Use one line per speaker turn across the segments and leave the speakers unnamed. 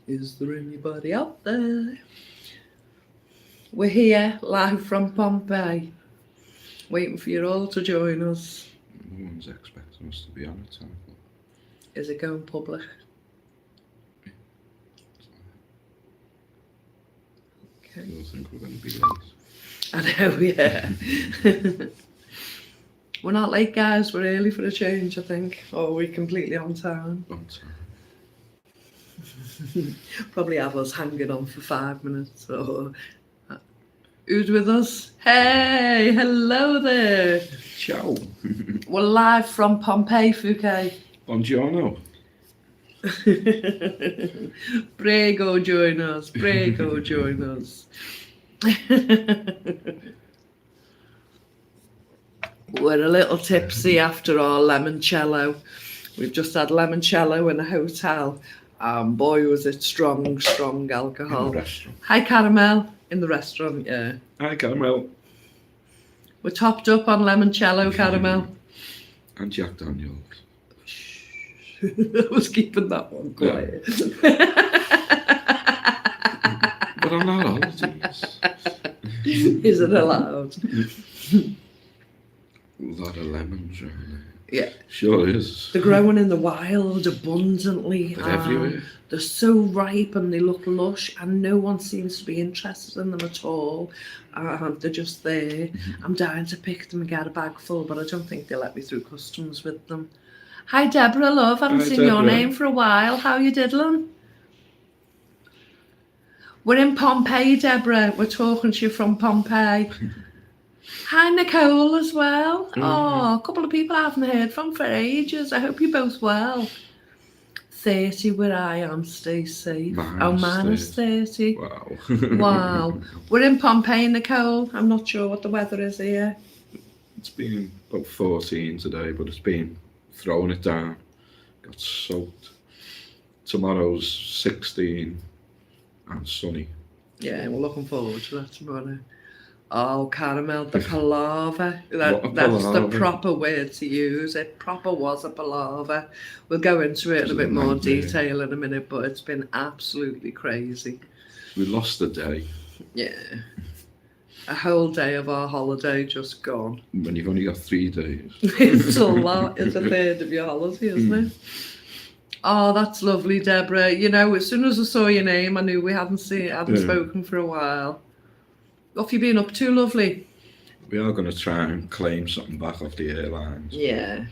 Is there anybody out there? We're here, live from Pompei, waiting for you all to join us.
No one's expecting us to be on it,
Is it going public?
I don't think we're going to be late.
I know, yeah. We're not late, guys. We're early for a change, I think. Or we're completely on time.
On time.
Probably have us hanging on for 5 minutes. Or who's with us? Hey, hello there.
Ciao.
We're live from Pompei, Fouquet.
Buongiorno.
Prego, join us. Prego, join us. We're a little tipsy after our limoncello. We've just had limoncello in a hotel. Boy, was it strong alcohol.
In the restaurant.
Hi, Caramel. In the restaurant, yeah.
Hi, Caramel.
We're topped up on limoncello, Caramel.
And Jack Daniels.
I was keeping that one quiet.
But I'm not holidays.
Is it allowed?
A lot of lemons around there.
Yeah.
Sure is.
They're growing in the wild abundantly.
They're everywhere.
They're so ripe and they look lush and no one seems to be interested in them at all. They're just there. I'm dying to pick them and get a bag full, but I don't think they'll let me through customs with them. Hi, Deborah, love. Haven't seen your name for a while. How you diddling? We're in Pompei, Deborah. We're talking to you from Pompei. Hi, Nicole, as well. Oh, a couple of people I haven't heard from for ages. I hope you're both well. 30 where I am, stay safe. Minus 30.
Wow.
Wow. We're in Pompei, Nicole. I'm not sure what the weather is here.
It's been about 14 today, but it's been throwing it down. Got soaked. Tomorrow's 16 and sunny.
Yeah, we're looking forward to that tomorrow. Oh, Caramel, the palaver. That's
palaver?
the proper word to use. It proper was a palaver. We'll go into it in a bit more detail in a minute, but it's been absolutely crazy.
We lost a day.
Yeah. A whole day of our holiday just gone.
When you've only got 3 days.
It's a lot. It's a third of your holiday, isn't it? Oh, that's lovely, Deborah. You know, as soon as I saw your name, I knew we hadn't spoken for a while. What have you been up to, lovely?
We are going to try and claim something back off the airlines.
Yeah.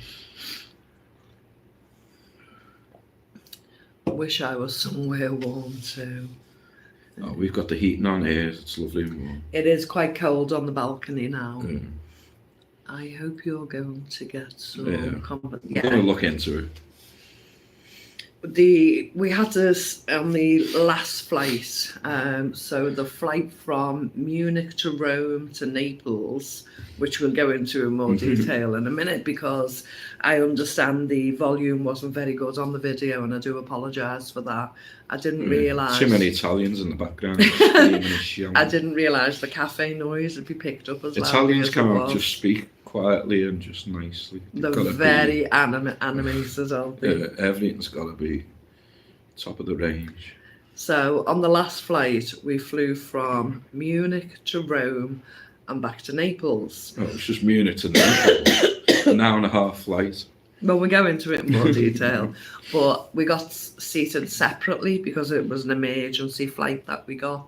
I wish I was somewhere warm too.
Oh, we've got the heating on here. It's lovely and warm.
It is quite cold on the balcony now.
Yeah.
I hope you're going to get some
We're going to look into it.
We had this on the last flight, so the flight from Munich to Rome to Naples, which we'll go into in more detail in a minute, because I understand the volume wasn't very good on the video, and I do apologise for that. I didn't realise...
Too many Italians in the background.
I didn't realise the cafe noise would be picked up as loud.
Italians can't just speak quietly and just nicely.
They're very animated, aren't they?
Everything's got to be top of the range.
So on the last flight, we flew from Munich to Rome and back to Naples.
Oh, it's just Munich to Naples. An hour and a half flight.
Well, we'll go into it in more detail. But we got seated separately because it was an emergency flight that we got.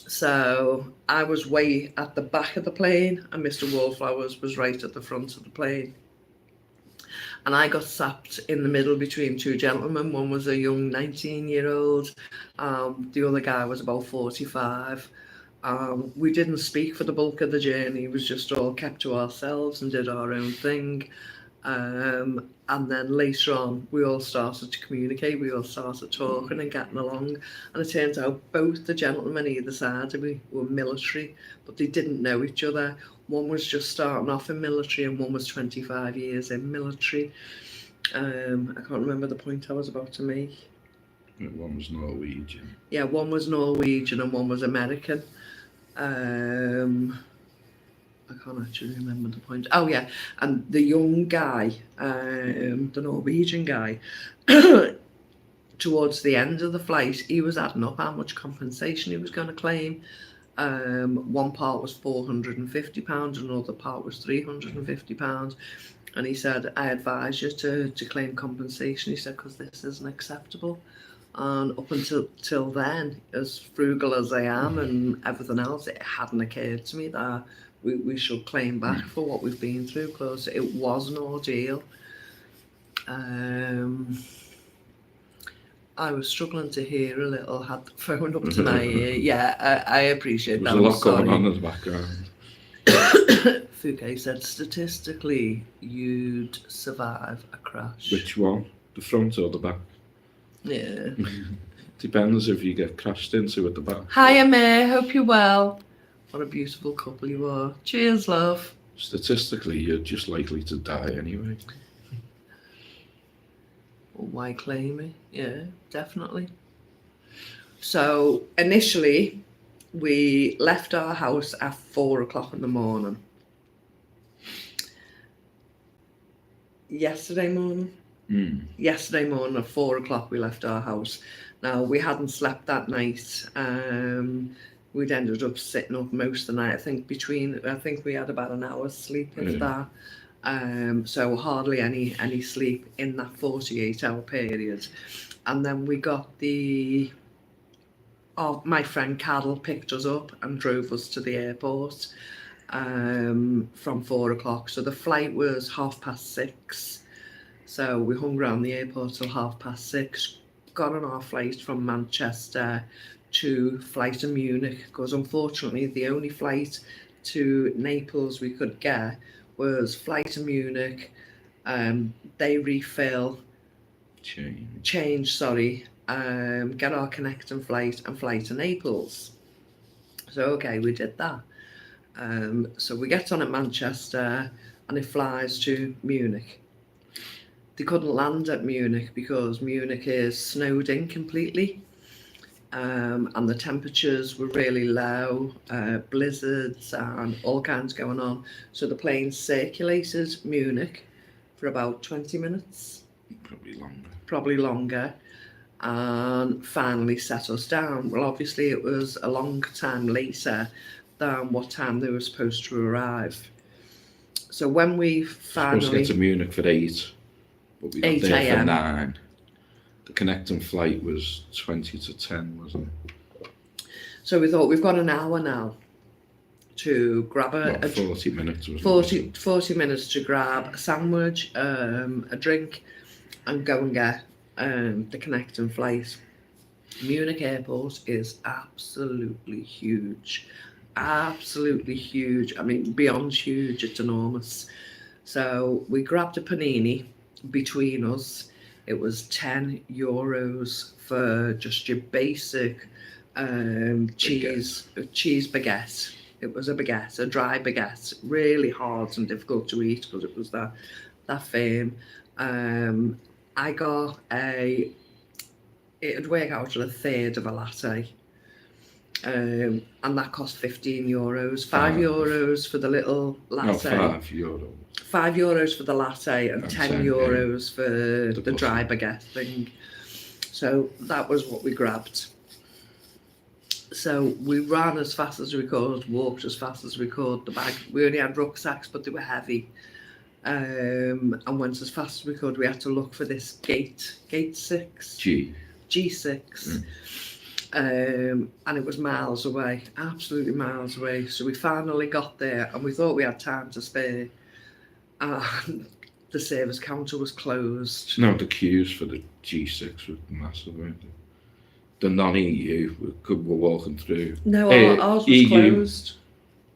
So I was way at the back of the plane and Mr. Wallflowers was right at the front of the plane. And I got sat in the middle between two gentlemen. One was a young 19-year-old. The other guy was about 45. We didn't speak for the bulk of the journey. It was just all kept to ourselves and did our own thing. And then later on, we all started to communicate. We all started talking and getting along. And it turns out both the gentlemen either side of me were military, but they didn't know each other. One was just starting off in military and one was 25 years in military. I can't remember the point I was about to make.
One was Norwegian.
Yeah, one was Norwegian and one was American. I can't actually remember the point. Oh, yeah. And the young guy, the Norwegian guy, towards the end of the flight, he was adding up how much compensation he was going to claim. One part was £450, another part was £350. And he said, I advise you to claim compensation. He said, because this isn't acceptable. And up until then, as frugal as I am and everything else, it hadn't occurred to me that we should claim back for what we've been through, because it was an ordeal. I was struggling to hear a little, had the phone up to my ear. Yeah, I appreciate that.
There's a lot going on in the background.
Fouquet said, statistically, you'd survive a crash.
Which one? The front or the back?
Yeah.
Depends if you get crashed into at the back.
Hiya, May. Hope you're well. What a beautiful couple you are. Cheers, love.
Statistically, you're just likely to die anyway.
Well, why claim it? Yeah, definitely. So initially, we left our house at 4 o'clock in the morning. Yesterday morning at 4 o'clock we left our house. Now, we hadn't slept that night. We'd ended up sitting up most of the night. I think we had about an hour's sleep, if that. So hardly any sleep in that 48-hour period. And then we got my friend Carol picked us up and drove us to the airport from 4 o'clock. So the flight was 6:30. So we hung around the airport till 6:30, got on our flight from Manchester to flight to Munich, because unfortunately the only flight to Naples we could get was flight to Munich. They refill, change, get our connecting flight and fly to Naples. So okay, we did that. So we get on at Manchester and it flies to Munich. They couldn't land at Munich because Munich is snowed in completely. And the temperatures were really low, blizzards and all kinds going on. So the plane circulated Munich for about 20 minutes. Probably longer. And finally set us down. Well, obviously it was a long time later than what time they were supposed to arrive. So when we finally...
Supposed to get to Munich for 8, but we got there for 9. The connecting flight was 20 to 10, wasn't it?
So we thought, we've got an hour now to grab
40 minutes. 40
minutes to grab a sandwich, a drink, and go and get the connecting flight. Munich airport is absolutely huge. Absolutely huge. I mean, beyond huge, it's enormous. So we grabbed a panini between us. It was €10 for just your basic cheese baguette. It was a baguette, a dry baguette, really hard and difficult to eat because it was that firm. I got it'd work out at a third of a latte. And that cost €15. €5 for the little latte.
No, €5.
€5 for the latte and €10 for the dry baguette thing. So that was what we grabbed. So we ran as fast as we could, walked as fast as we could. We only had rucksacks, but they were heavy. And went as fast as we could. We had to look for this gate 6. G6. And it was miles away, absolutely miles away. So we finally got there and we thought we had time to spare. And the service counter was closed.
No, the queues for the G6 were massive, weren't they? The non-EU were walking through.
No, ours was
EU.
Closed.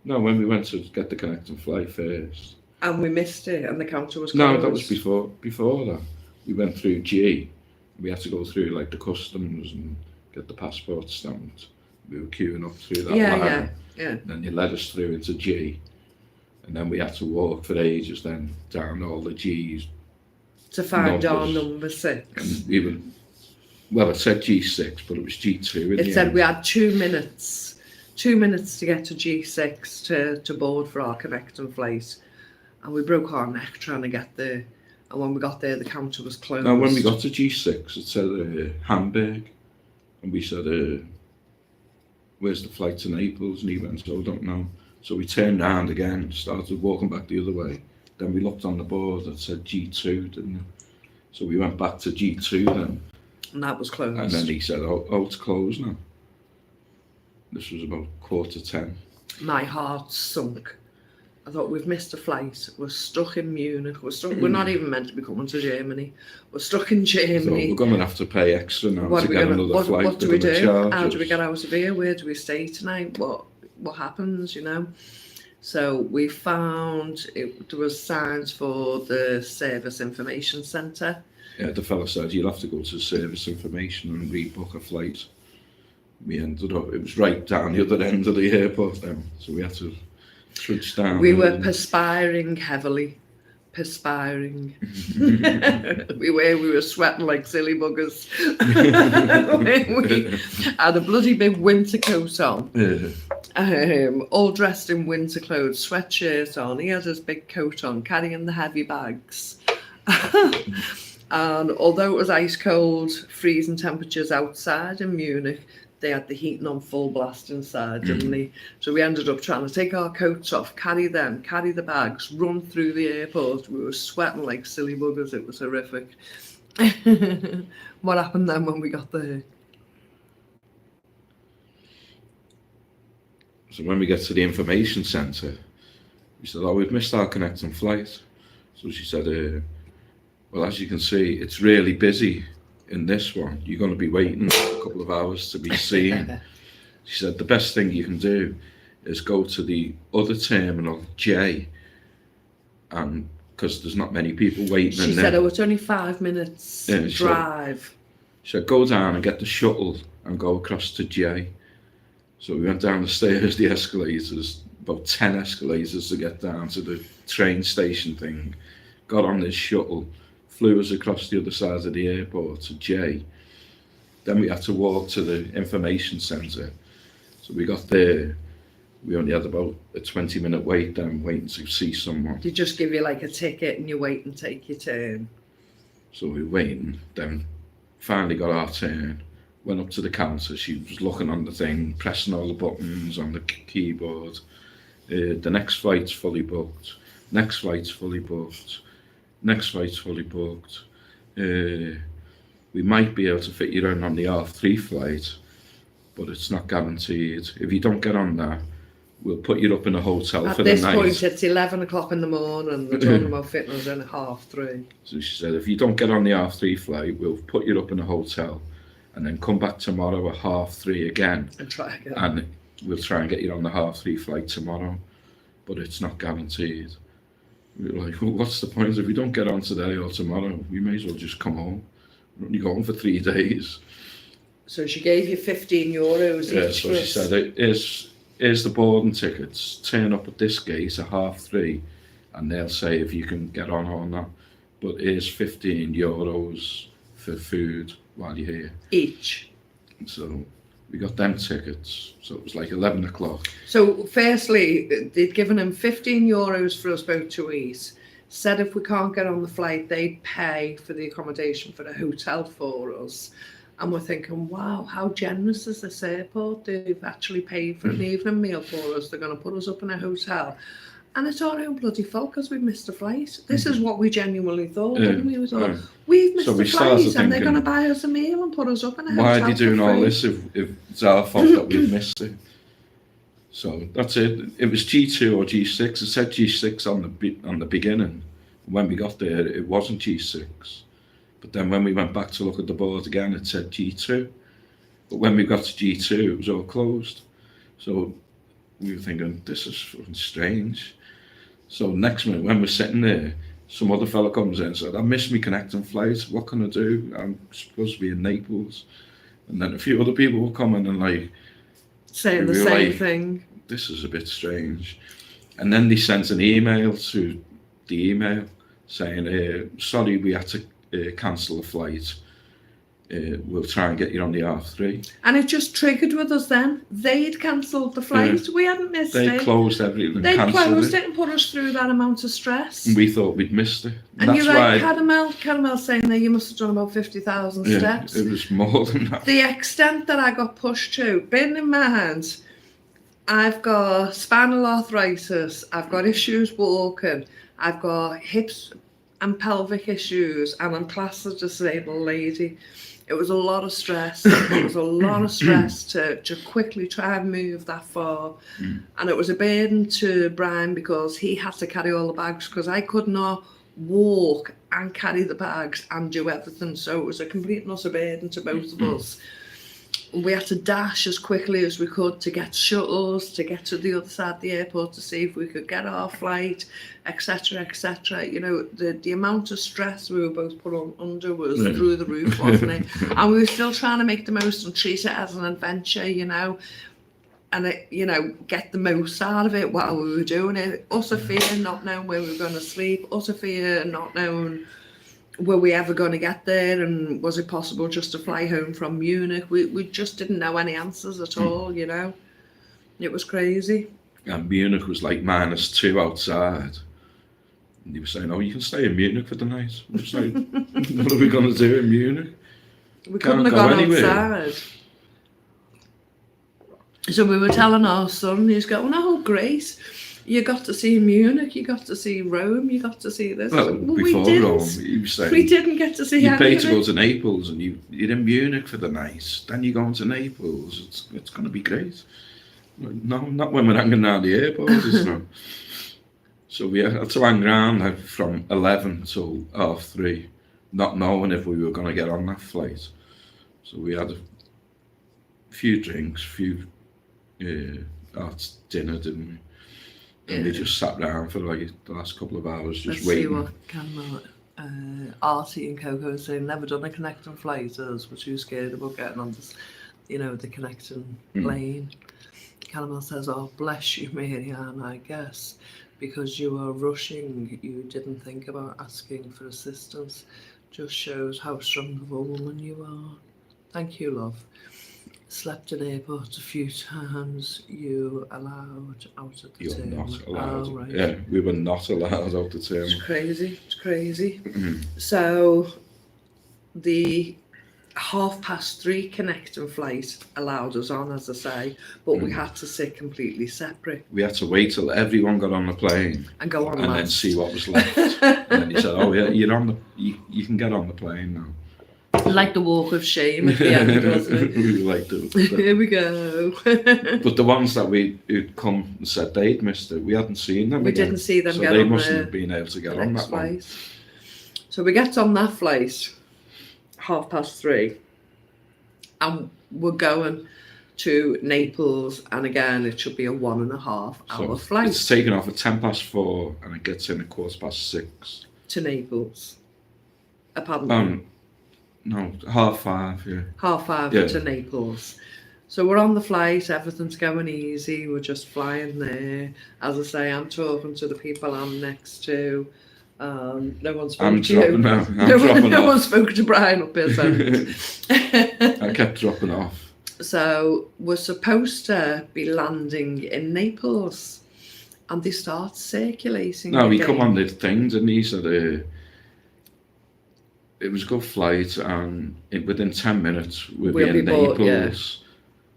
No, when we went to get the connecting flight first.
And we missed it and the counter was closed.
No, that was before that. We went through G. We had to go through like the customs and get the passport stamped. We were queuing up through that line.
Yeah.
Then you led us through into G. And then we had to walk for ages then down all the G's.
To find our number 6.
And it said G6, but it was G2.
It said we had 2 minutes. 2 minutes to get to G6 to board for our connecting flight. And we broke our neck trying to get there. And when we got there, the counter was closed.
Now, when we got to G6, it said Hamburg, and we said, where's the flight to Naples? And he went, I don't know. So we turned round again, started walking back the other way. Then we looked on the board that said G2, didn't it? So we went back to G2 then.
And that was closed.
And then he said, oh, it's closed now. This was about 10:15.
My heart sunk. I thought, we've missed a flight. We're stuck in Munich. We're not even meant to be coming to Germany. We're stuck in Germany.
So we're going to have to pay extra now to get another flight.
What do we do? How do we get out of here? Where do we stay tonight? What happens, you know? So we found there was signs for the Service Information Centre.
Yeah, the fella said you'll have to go to Service Information and rebook a flight. We ended up, it was right down the other end of the airport then, so we had to trudge down.
We were perspiring heavily. Perspiring. we were sweating like silly buggers. We had a bloody big winter coat on. All dressed in winter clothes, sweatshirt on. He had his big coat on, carrying the heavy bags. And although it was ice cold, freezing temperatures outside in Munich, they had the heating on full blast inside, didn't they? So we ended up trying to take our coats off, carry them, carry the bags, run through the airport. We were sweating like silly buggers. It was horrific. What happened then when we got there?
So when we get to the information centre, we said, oh, we've missed our connecting flight. So she said, well, as you can see, it's really busy in this one. You're going to be waiting a couple of hours to be seen. She said, the best thing you can do is go to the other terminal, J, and because there's not many people waiting in there. She
said, oh, it's only 5 minutes drive.
She said, go down and get the shuttle and go across to J. So we went down the stairs, the escalators, about 10 escalators to get down to the train station thing, got on this shuttle, flew us across the other side of the airport to J. Then we had to walk to the information centre. So we got there, we only had about a 20-minute wait then, waiting to see someone.
They just give you like a ticket and you wait and take your turn.
So we were waiting, then finally got our turn, went up to the counter, she was looking on the thing, pressing all the buttons on the keyboard. The next flight's fully booked, next flight's fully booked. Next flight's fully booked. We might be able to fit you in on the R3 flight, but it's not guaranteed. If you don't get on that, we'll put you up in a hotel for the night.
At this point, it's 11 o'clock in the morning. We're talking about fitting us in at 3:30.
So she said, if you don't get on the R3 flight, we'll put you up in a hotel and then come back tomorrow at 3:30 again.
And try again.
And we'll try and get you on the 3:30 flight tomorrow, but it's not guaranteed. We were like, well, what's the point? If we don't get on today or tomorrow, we may as well just come home. We're only going for 3 days.
So she gave you €15
yeah,
each.
So she said, here's the boarding tickets. Turn up at this gate at 3:30 and they'll say if you can get on or not. But here's €15 for food while you're here.
Each.
So we got them tickets, so it was like 11 o'clock.
So firstly, they'd given him €15 for us both to eat. Said if we can't get on the flight, they'd pay for the accommodation for the hotel for us. And we're thinking, wow, how generous is this airport? They've actually paid for an evening meal for us. They're going to put us up in a hotel. And it's our own bloody fault because we've missed a flight. This is what we genuinely thought, didn't we? We thought, we've missed a flight and they're going to buy us a meal and put us up in a hotel.
Why are they doing all this if it's our fault that we've missed it? So that's it. It was G2 or G6. It said G6 on the beginning. When we got there, it wasn't G6. But then when we went back to look at the board again, it said G2. But when we got to G2, it was all closed. So we were thinking, this is fucking strange. So next minute, when we're sitting there, some other fella comes in and said, I missed me connecting flight. What can I do? I'm supposed to be in Naples. And then a few other people were coming and like...
saying the same thing.
This is a bit strange. And then they sent an email to the email saying, sorry, we had to cancel the flight. we'll try and get you on the R3.
And it just triggered with us then. They'd cancelled the flight. We hadn't missed
They
it.
closed everything and
They
cancelled
closed
it.
it and put us through that amount of stress.
And we thought we'd missed it.
And you're right, Caramel's saying there you must have done about 50,000 steps.
It was more than that.
The extent that I got pushed to, bearing in mind, I've got spinal arthritis, I've got issues walking, I've got hips and pelvic issues, and I'm classed as a disabled lady. It was a lot of stress. It was a lot of stress to quickly try and move that far. And it was a burden to Brian because he had to carry all the bags because I could not walk and carry the bags and do everything. So it was a complete and utter burden to both of us. We had to dash as quickly as we could to get shuttles, to get to the other side of the airport to see if we could get our flight, etc., etc. You know, the amount of stress we were both put under was through the roof, wasn't it? And we were still trying to make the most and treat it as an adventure, you know, and, get the most out of it while we were doing it. Utter fear, not knowing where we were going to sleep, utter fear, not knowing were we ever going to get there, and was it possible just to fly home from Munich? We just didn't know any answers at all, you know. It was crazy.
And Munich was like -2 outside. And he was saying, you can stay in Munich for the night. I was like, what are we going to do in Munich?
We couldn't have gone outside. So we were telling our son, he's going, oh, great. You got to see Munich, you got to see Rome, you got to see this.
Well, before Rome, he was saying,
we didn't get to see
you
anything.
pay to go to Naples and you're in Munich for the night. Then you're going to Naples. It's going to be great. No, not when we're hanging around the airport. So we had to hang around from 11 till 3:30, not knowing if we were going to get on that flight. So we had a few drinks, dinner, didn't we? And we just sat down for like the last couple of hours just waiting.
Let's see what Artie and Coco saying, never done a connecting flight, as we're too scared about getting on this, the connecting plane. Caramel says, oh, bless you, Marianne, I guess, because you were rushing, you didn't think about asking for assistance. Just shows how strong of a woman you are. Thank you, love. Slept in airports a few times. You allowed out of the
You're
terminal.
not allowed.
Oh, right.
Yeah, we were not allowed out the terminal.
It's crazy. So the 3:30 connecting flight allowed us on, as I say, but we had to sit completely separate.
We had to wait till everyone got on the plane
and go on
and then see what was left. And then he said, oh yeah, you can get on the plane now.
Like the walk of shame at the end, wasn't it?
We liked it.
Here we go.
But the ones that who'd come and said they'd missed it, we hadn't seen them.
We didn't see them
so
get
they
on
mustn't have been able to get on that
flight.
one.
So we get on that flight, 3:30, and we're going to Naples, and again it should be a 1.5 hour flight.
It's taken off at 4:10 and it gets in at 6:15.
To Naples. Apparently.
No, 5:30, yeah.
5:30 to Naples. So we're on the flight, everything's going easy, we're just flying there. As I say, I'm talking to the people I'm next to. No one's spoken to you. No one's spoken to Brian up here, so.
I kept dropping off.
So we're supposed to be landing in Naples, and they start circulating.
No, we come on the thing, didn't he? So it was a good flight, and within 10 minutes we'll be in Naples. Yeah.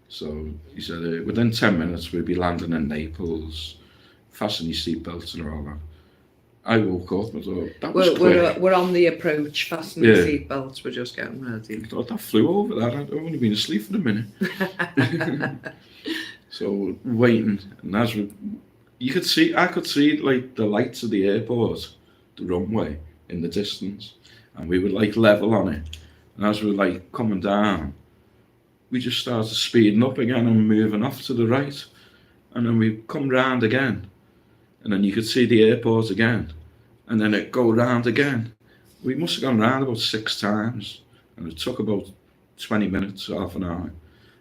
So he said, within 10 minutes we'll be landing in Naples. Fasten your seatbelts and all that. I woke up and thought, that was quick.
We're on the approach, fasten your seatbelts, we're just getting ready.
I thought, that flew over that. I'd only been asleep for a minute. So waiting, and I could see like the lights of the airport, the runway in the distance. And we were like level on it. And as we were like coming down, we just started speeding up again and moving off to the right. And then we come round again. And then you could see the airport again. And then it go round again. We must have gone round about 6 times. And it took about 20 minutes, half an hour.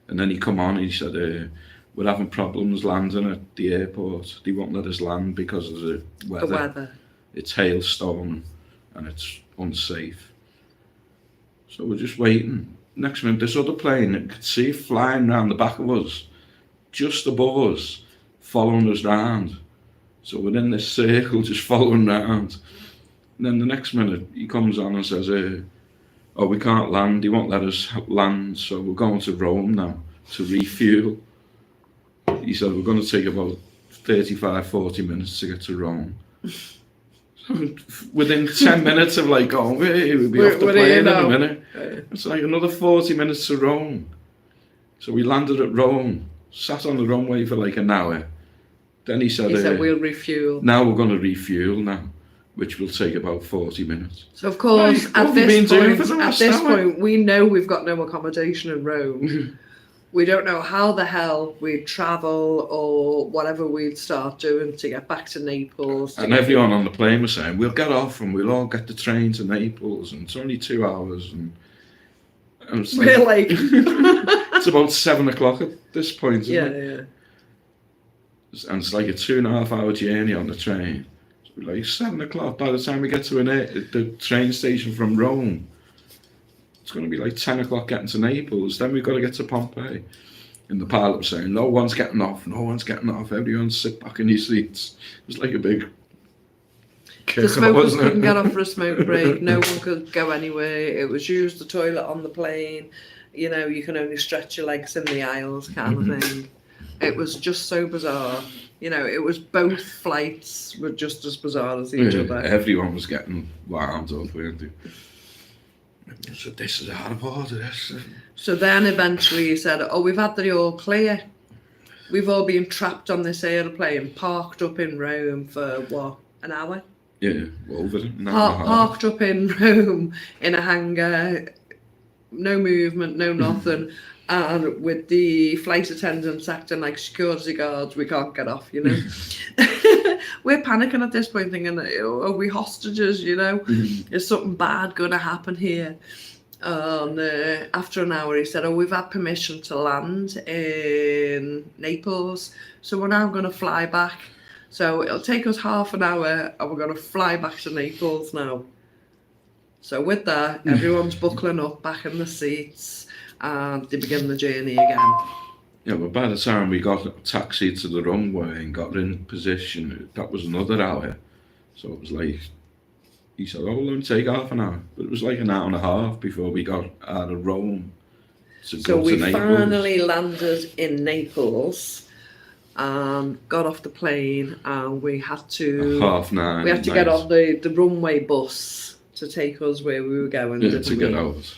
And then he come on and he said, we're having problems landing at the airport. They won't let us land because of the weather.
The weather.
It's hailstone and it's unsafe. So we're just waiting. next minute, this other plane, you could see flying round the back of us, just above us, following us round. So we're in this circle, just following round. And then the next minute, he comes on and says, oh, we can't land, he won't let us land, so we're going to Rome now to refuel. He said, we're going to take about 35, 40 minutes to get to Rome. So within 10 minutes of like going, we'll be off the plane in a minute. It's like another 40 minutes to Rome. So we landed at Rome, sat on the runway for like an hour. Then he said
we'll refuel.
Now we're going to refuel now, which will take about 40 minutes.
So of course, at this point, we know we've got no accommodation in Rome. We don't know how the hell we'd travel or whatever we'd start doing to get back to Naples.
And everyone on the plane was saying, we'll get off and we'll all get the train to Naples, and it's only 2 hours. And
we're like...
it's about 7 o'clock at this point, isn't it?
Yeah.
And it's like a 2.5 hour journey on the train. So we're like 7 o'clock by the time we get to the train station from Rome. It's going to be like 10 o'clock getting to Naples. Then we've got to get to Pompei. And the pilot was saying, no one's getting off, everyone sit back in your seats. It was like a big
the smokers couldn't get off for a smoke break, no one could go anywhere. It was use the toilet on the plane, you know, you can only stretch your legs in the aisles kind of thing. It was just so bizarre. You know, it was both flights were just as bizarre as each other.
Everyone was getting wound up, weren't they? So this is out of order, this.
So then eventually he said, oh, we've had the all clear. We've all been trapped on this aeroplane, parked up in Rome for, what, an hour?
Yeah, over an hour.
Parked up in Rome in a hangar, no movement, no nothing. And with the flight attendants acting like security guards, we can't get off, you know. We're panicking at this point, thinking, are we hostages, you know? Is something bad going to happen here? And after an hour, he said, oh, we've had permission to land in Naples, so we're now going to fly back. So it'll take us half an hour, and we're going to fly back to Naples now. So with that, everyone's buckling up back in the seats, and they begin the journey again.
Yeah, but by the time we got a taxi to the runway and got in position, that was another hour. So it was like, he said, oh, let me take half an hour. But it was like an hour and a half before we got out of Rome to go to Naples. So we
finally landed in Naples and got off the plane, and we had to...
At 9:30.
We had to get on the runway bus to take us where we were going.
Yeah, to get out.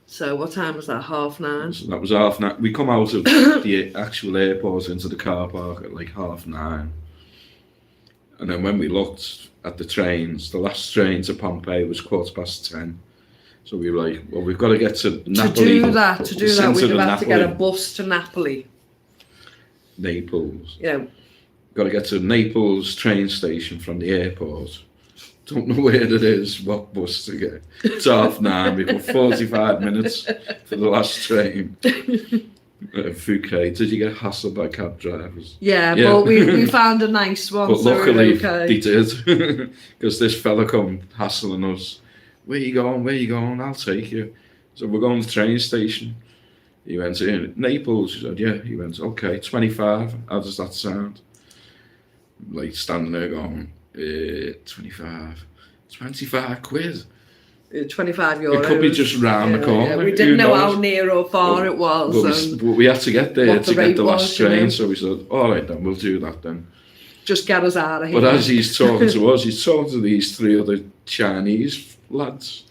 So what time was that? 9:30?
So that was 9:30. We come out of the actual airport into the car park at like 9:30. And then when we looked at the trains, the last train to Pompei was 10:15. So we were like, well, we've got to get to Napoli.
To do that, we'd have had to get a bus to Napoli.
Naples.
Yeah.
Got to get to Naples train station from the airport. Don't know where it is, what bus to get. It's 9:30, we've got 45 minutes for the last train. Fouquet, did you get hassled by cab drivers?
Yeah, but we found a nice one.
But
so
luckily
they
did, because this fella come hassling us. Where you going? I'll take you. So we're going to the train station. He went in, Naples. He said, yeah. He went, okay, 25. How does that sound? Like standing there going, 25 quid.
25 euros.
It could be just round the corner.
Yeah. We didn't know how near or far it was.
But we had to get there to get the last train,
you know?
so we said, all right then, we'll do that then.
Just get us out of here.
But as he's talking to us, he's talking to these 3 other Chinese lads,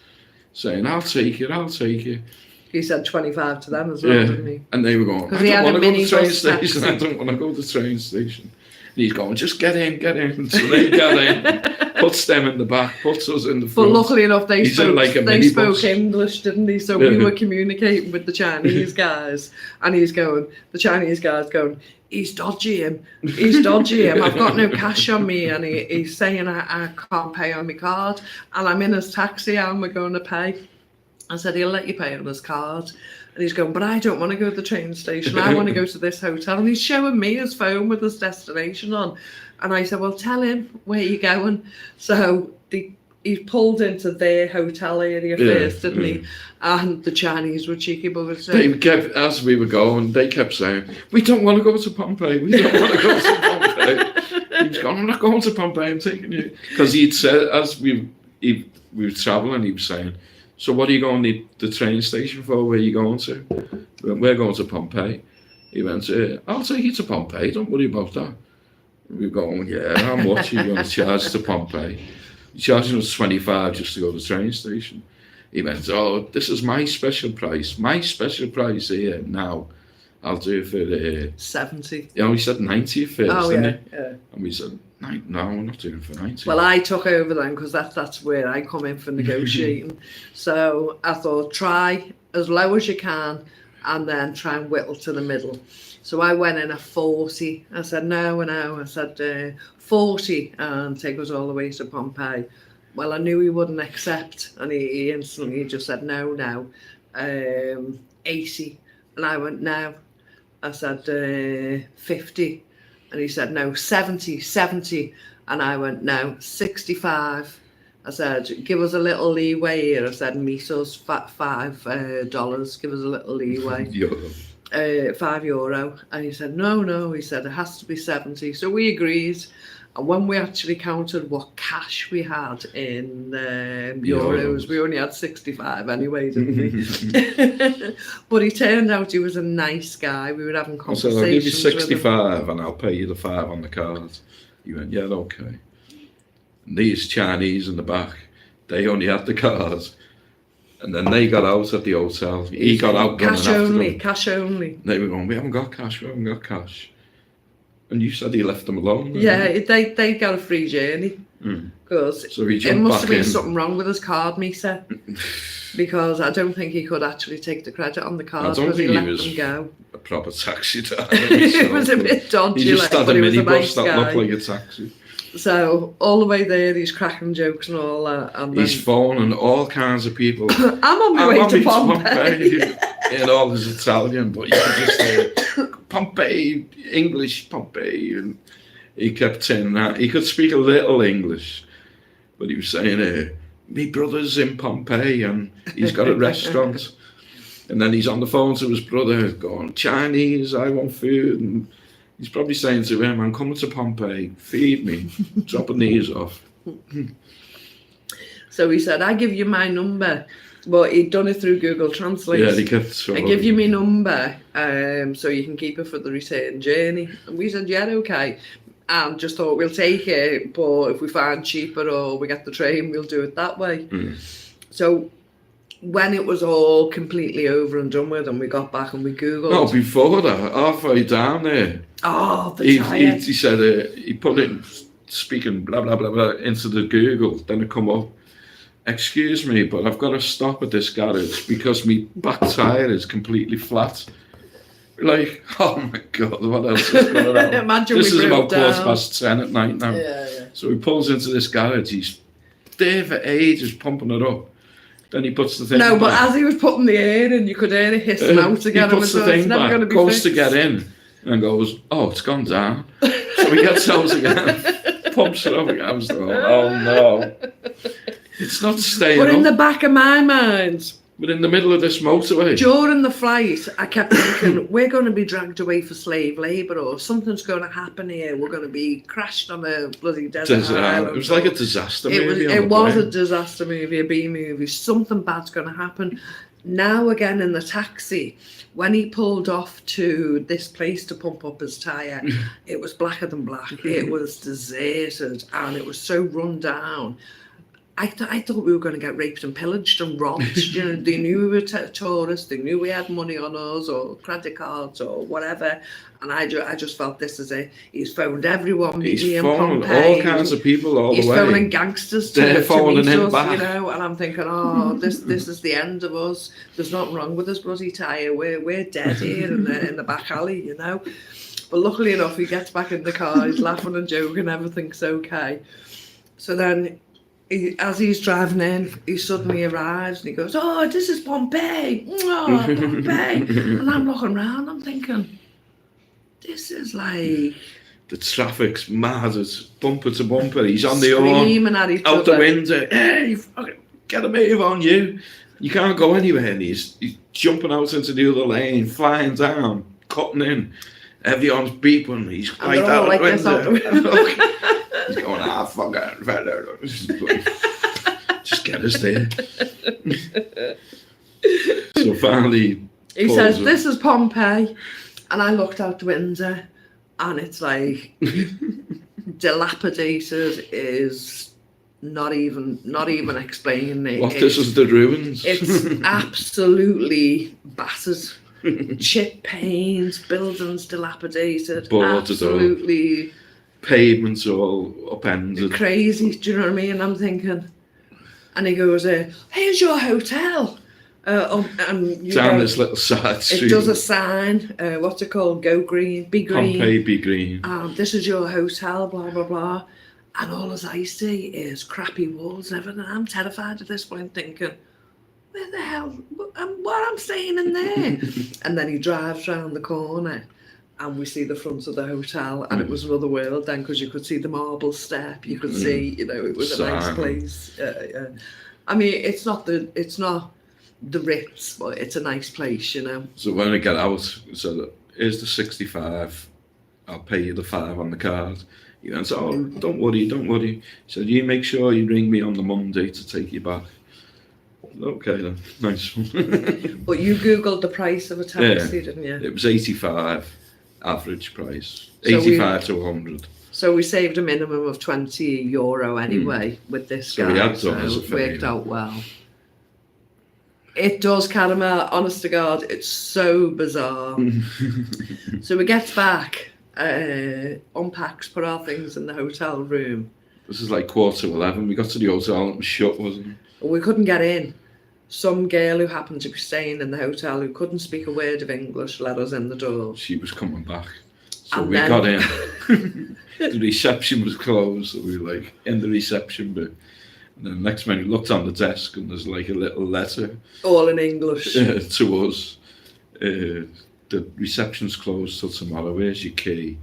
saying, I'll take you.
He said 25 to them as well, didn't he?
And they were going, I don't want to go to the train station. I don't want to go to the train station. And he's going, just get in. So they get in, puts them in the back, puts us in the front.
But luckily enough, they spoke
bus.
English, didn't they? So we were communicating with the Chinese guys, and the Chinese guy's going, he's dodgy him. I've got no cash on me, and he's saying I can't pay on my card, and I'm in his taxi, how am I going to pay? I said, he'll let you pay on his card. And he's going, but I don't want to go to the train station. I want to go to this hotel. And he's showing me his phone with his destination on. And I said, well, tell him where you're going. So they he pulled into their hotel area first, didn't he? And the Chinese were cheeky buggers.
They kept, as we were going, they kept saying, "We don't want to go to Pompei. We don't want to go to Pompei." He was going, "I'm not going to Pompei. I'm taking you." Because he'd said, as we were travelling, he was saying, "So what are you going to the train station for? Where are you going to?" We went, "We're going to Pompei." He went, "I'll take you to Pompei. Don't worry about that." We were going, "Yeah, how much are you going to charge to Pompei?" He charged us 25 just to go to the train station. He went, "Oh, this is my special price. My special price here now. I'll do it for
70.
You know, he said 90 first,
Oh,
didn't
yeah,
he?
yeah.
And we said, "No, we're not doing it for 90.
Well, I took over then because that's where I come in for negotiating. So I thought, try as low as you can and then try and whittle to the middle. So I went in at 40. I said, no. I said 40 and take us all the way to Pompei. Well, I knew he wouldn't accept, and he instantly just said, no. 80. And I went, no. I said 50. And he said, no, 70. And I went, no, 65. I said, give us a little leeway here. I said, meet us $5. Give us a little leeway. €5. And he said, no. He said, it has to be 70. So we agreed. And when we actually counted what cash we had in euros, we only had 65 anyway, didn't we? But he turned out he was a nice guy. We were having conversations.
So I'll give you 65 and I'll pay you the 5 on the card. He went, yeah, okay. And these Chinese in the back, they only had the card. And then they got out at the hotel. He got out running after them.
Cash only.
They were going, we haven't got cash. And you said he left them alone.
Yeah, they got a free journey. Because
so
it must have been something wrong with his card meter. Because I don't think he could actually take the credit on the card because he let them go.
A proper taxi driver.
It was a bit dodgy.
He just had a minibus that looked like a taxi.
So all the way there, he's cracking jokes and all that. And
he's phoning all kinds of people.
I'm on my way to Pompei.
And all his Italian, but you could just say Pompei, English Pompei, and he kept saying that. He could speak a little English, but he was saying, "Me brother's in Pompei and he's got a restaurant." And then he's on the phone to his brother going, "Chinese, I want food." And he's probably saying to him, "I'm coming to Pompei, feed me," dropping these off.
So he said, "I give you my number." But he'd done it through Google Translate.
Yeah, he kept
I give you my number so you can keep it for the return journey. And we said, yeah, okay. And just thought, we'll take it, but if we find cheaper or we get the train, we'll do it that way. So when it was all completely over and done with and we got back and we Googled...
No, before that, halfway down there, he said he put it, speaking blah, blah, blah, blah, into the Google, then it come up. "Excuse me, but I've got to stop at this garage because my back tyre is completely flat." We're like, oh my God, what else is going on?
Imagine
this is about
down.
10:15 at night now.
Yeah.
So he pulls into this garage, he's there for ages pumping it up. Then he puts the thing back.
But as he was putting the air in, you could hear it hissing out again.
He puts the thing back, goes to get in, and goes, "Oh, it's gone down." So he gets out again, pumps it up again. I was like, oh no. It's not staying up.
But in the back of my mind,
we're in the middle of this motorway.
During the flight, I kept thinking, we're going to be dragged away for slave labour or something's going to happen here. We're going to be crashed on a bloody desert island.
It was like a disaster movie.
It was a disaster movie, a B movie. Something bad's going to happen. Now again in the taxi, when he pulled off to this place to pump up his tyre, it was blacker than black. It was deserted and it was so run down. I thought we were going to get raped and pillaged and robbed. You know, they knew we were tourists. They knew we had money on us or credit cards or whatever. And I just felt this is it. He's phoned everyone.
He's phoned all kinds of people all the way.
He's phoning gangsters to meet us,
back.
you know. And I'm thinking, oh, this is the end of us. There's nothing wrong with this bloody tyre. We're dead here in the back alley, you know. But luckily enough, he gets back in the car. He's laughing and joking. Everything's okay. So then, as he's driving in, he suddenly arrives and he goes, "Oh, this is Pompei. Oh, Pompei." And I'm looking around, I'm thinking, this is like
The traffic's mad. It's bumper to bumper. He's on the horn,
screaming at each
out
other.
the window. Hey, fucking get a move on you. You can't go anywhere. And he's jumping out into the other lane, flying down, cutting in. Everyone's beeping. He's
And
right
they're all
out
like
the
this out the
window.
window.
He's going, fuck it. Just get us there. So finally,
He
pulls
says,
up.
"This is Pompei," and I looked out the window, and it's like dilapidated is not even explaining it.
This is the ruins.
It's absolutely battered. Chip panes, buildings dilapidated,
Boarded up.
absolutely
Pavements all upended.
crazy. Do you know what I mean? I'm thinking, and he goes, "Here's your hotel." And you
Down
go,
this little side street.
it does a sign. What's it called? Go green, be green.
Pompei, be green.
This is your hotel. Blah blah blah. And all as I see is crappy walls and everything. I'm terrified at this point, thinking, where the hell? What I'm staying in there? And then he drives round the corner, and we see the front of the hotel, and it was another world then, because you could see the marble step. You could see, it was a nice place. Yeah. I mean, it's not the Ritz, but it's a nice place,
So when I get out, so here's the 65. I'll pay you the 5 on the card. He went, "Oh, don't worry. He said, you make sure you ring me on the Monday to take you back." Okay then, nice one.
But you Googled the price of a taxi, didn't you?
It was 85 average price,
So
85 to 100.
So we saved a minimum of €20 anyway with this
So
guy.
we had done as a
it worked
favour.
out well. It does, Caramel. Honest to God, it's so bizarre. So we get back, unpacks, put our things in the hotel room.
This is like 11:15. We got to the hotel and it was shut, wasn't it?
We couldn't get in. Some girl who happened to be staying in the hotel who couldn't speak a word of English let us in the door.
She was coming back. So
And
we
then-
got in. The reception was closed, so we were like in the reception bit. And then next minute, we looked on the desk and there's like a little letter
All in English.
to us. The reception's closed till tomorrow. Here's your key.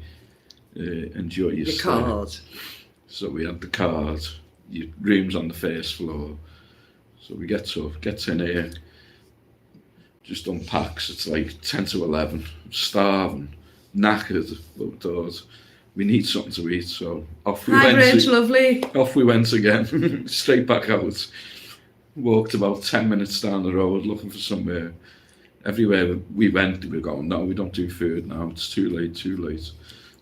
Enjoy your
Your
stay.
card.
So we had the card. Your room's on the first floor. So we gets in here, just unpacks. It's like 10 to 11. Starving, knackered. But thought, we need something to eat. So off we
Hi,
went.
Rich, lovely.
Off we went again. Straight back out. Walked about 10 minutes down the road looking for somewhere. Everywhere we went, we were going, "No, we don't do food now. It's too late."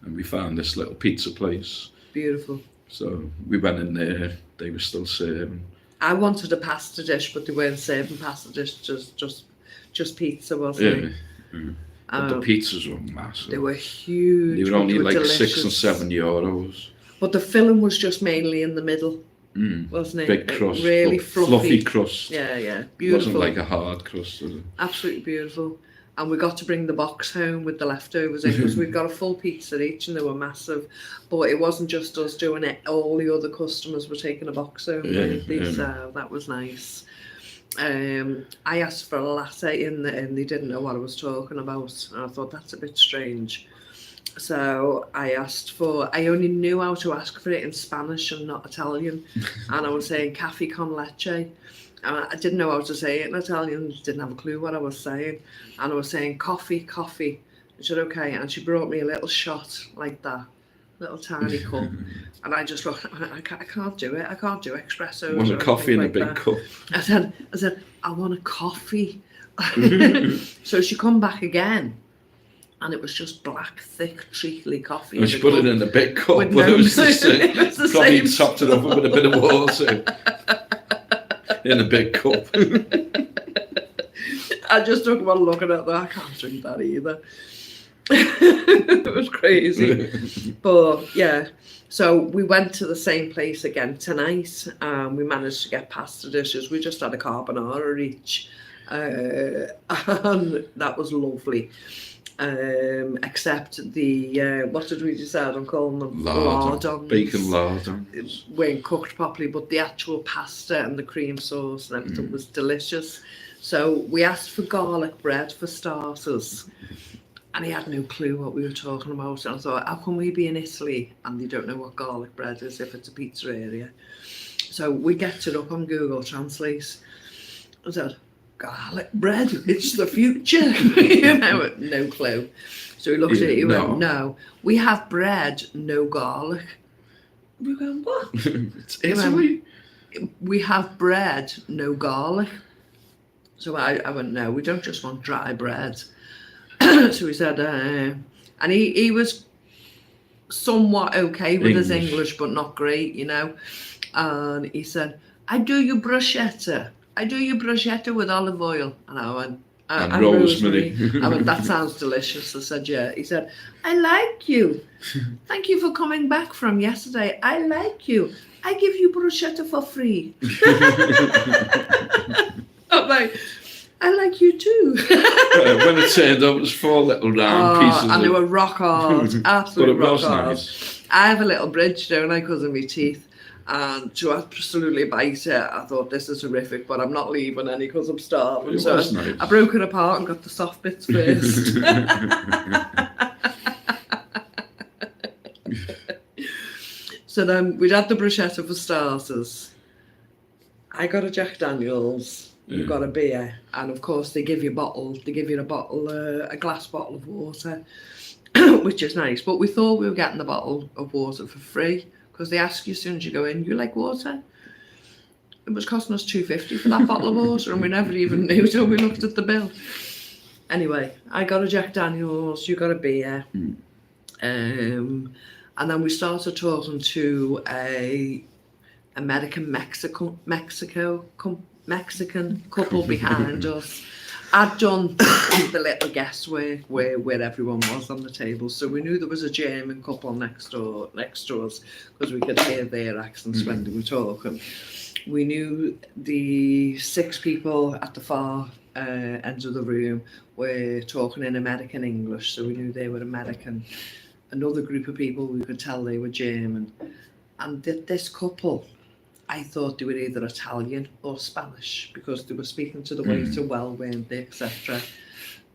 And we found this little pizza place.
Beautiful.
So we went in there. They were still serving.
I wanted a pasta dish, but they weren't serving pasta dish, just pizza, wasn't it?
Yeah. But the pizzas were massive.
They were huge.
They were only like
delicious.
€6 and €7.
But the filling was just mainly in the middle, wasn't it?
Big crust.
Really
but
fluffy.
crust.
Yeah,
It
beautiful.
wasn't like a hard crust, was it?
Absolutely beautiful. And we got to bring the box home with the leftovers in, because we'd got a full pizza each and they were massive. But it wasn't just us doing it, all the other customers were taking a box home. So that was nice. I asked for a latte and they didn't know what I was talking about. And I thought, that's a bit strange. So I only knew how to ask for it in Spanish and not Italian. And I was saying caffè con leche. And I didn't know how to say it in Italian, didn't have a clue what I was saying. And I was saying coffee. And she said, okay. And she brought me a little shot like that, little tiny cup. And I just looked, I can't do it. I can't do espresso.
Want a coffee in a big cup.
I said, I want a coffee. So she come back again. And it was just black, thick, treacly coffee.
And she put it in a big cup,
With
but
no-
it was
it was the
probably
same.
topped it up with a bit of water in a big cup.
I just took one look at it. I can't drink that either. It was crazy. But yeah, so we went to the same place again tonight. We managed to get pasta dishes. We just had a carbonara each. And that was lovely. Except the, what did we decide on calling them? Lardons.
Bacon lardons.
Weren't cooked properly, but the actual pasta and the cream sauce and everything was delicious. So we asked for garlic bread for starters. And he had no clue what we were talking about. And I thought, how can we be in Italy and they don't know what garlic bread is if it's a pizza area? So we get it up on Google Translate. I said, garlic bread, it's the future. No clue. So he looked at it, he went, no, we have bread, no garlic. We went, what?
It's Italy.
We have bread, no garlic. So I went, no, we don't just want dry bread. So he said, and he was somewhat okay with his English, but not great, And he said, I do your bruschetta. I do your bruschetta with olive oil. And I went, and rosemary. I went, that sounds delicious. I said, yeah. He said, I like you. Thank you for coming back from yesterday. I like you. I give you bruschetta for free. I'm like, I like you too.
When it turned up, it was 4 little round pieces.
And they were rock hard. Absolutely rock hard.
Nice.
I have a little bridge, don't I, because of my teeth. And to absolutely bite it, I thought, this is horrific, but I'm not leaving any because I'm starving.
It was nice.
I broke it apart and got the soft bits first. So then we'd had the bruschetta for starters. I got a Jack Daniels. You got a beer, and of course they give you a glass bottle of water, which is nice. But we thought we were getting the bottle of water for free because they ask you as soon as you go in, you like water? It was costing us $2.50 for that bottle of water, and we never even knew till we looked at the bill. Anyway, I got a Jack Daniels, you got a beer, and then we started talking to a Mexican couple behind us. I'd done the little guesswork where everyone was on the table, so we knew there was a German couple next to us because we could hear their accents when they were talking. We knew the 6 people at the far end of the room were talking in American English, so we knew they were American. Another group of people, we could tell they were German. And this couple, I thought they were either Italian or Spanish because they were speaking to the waiter well, weren't they, etc.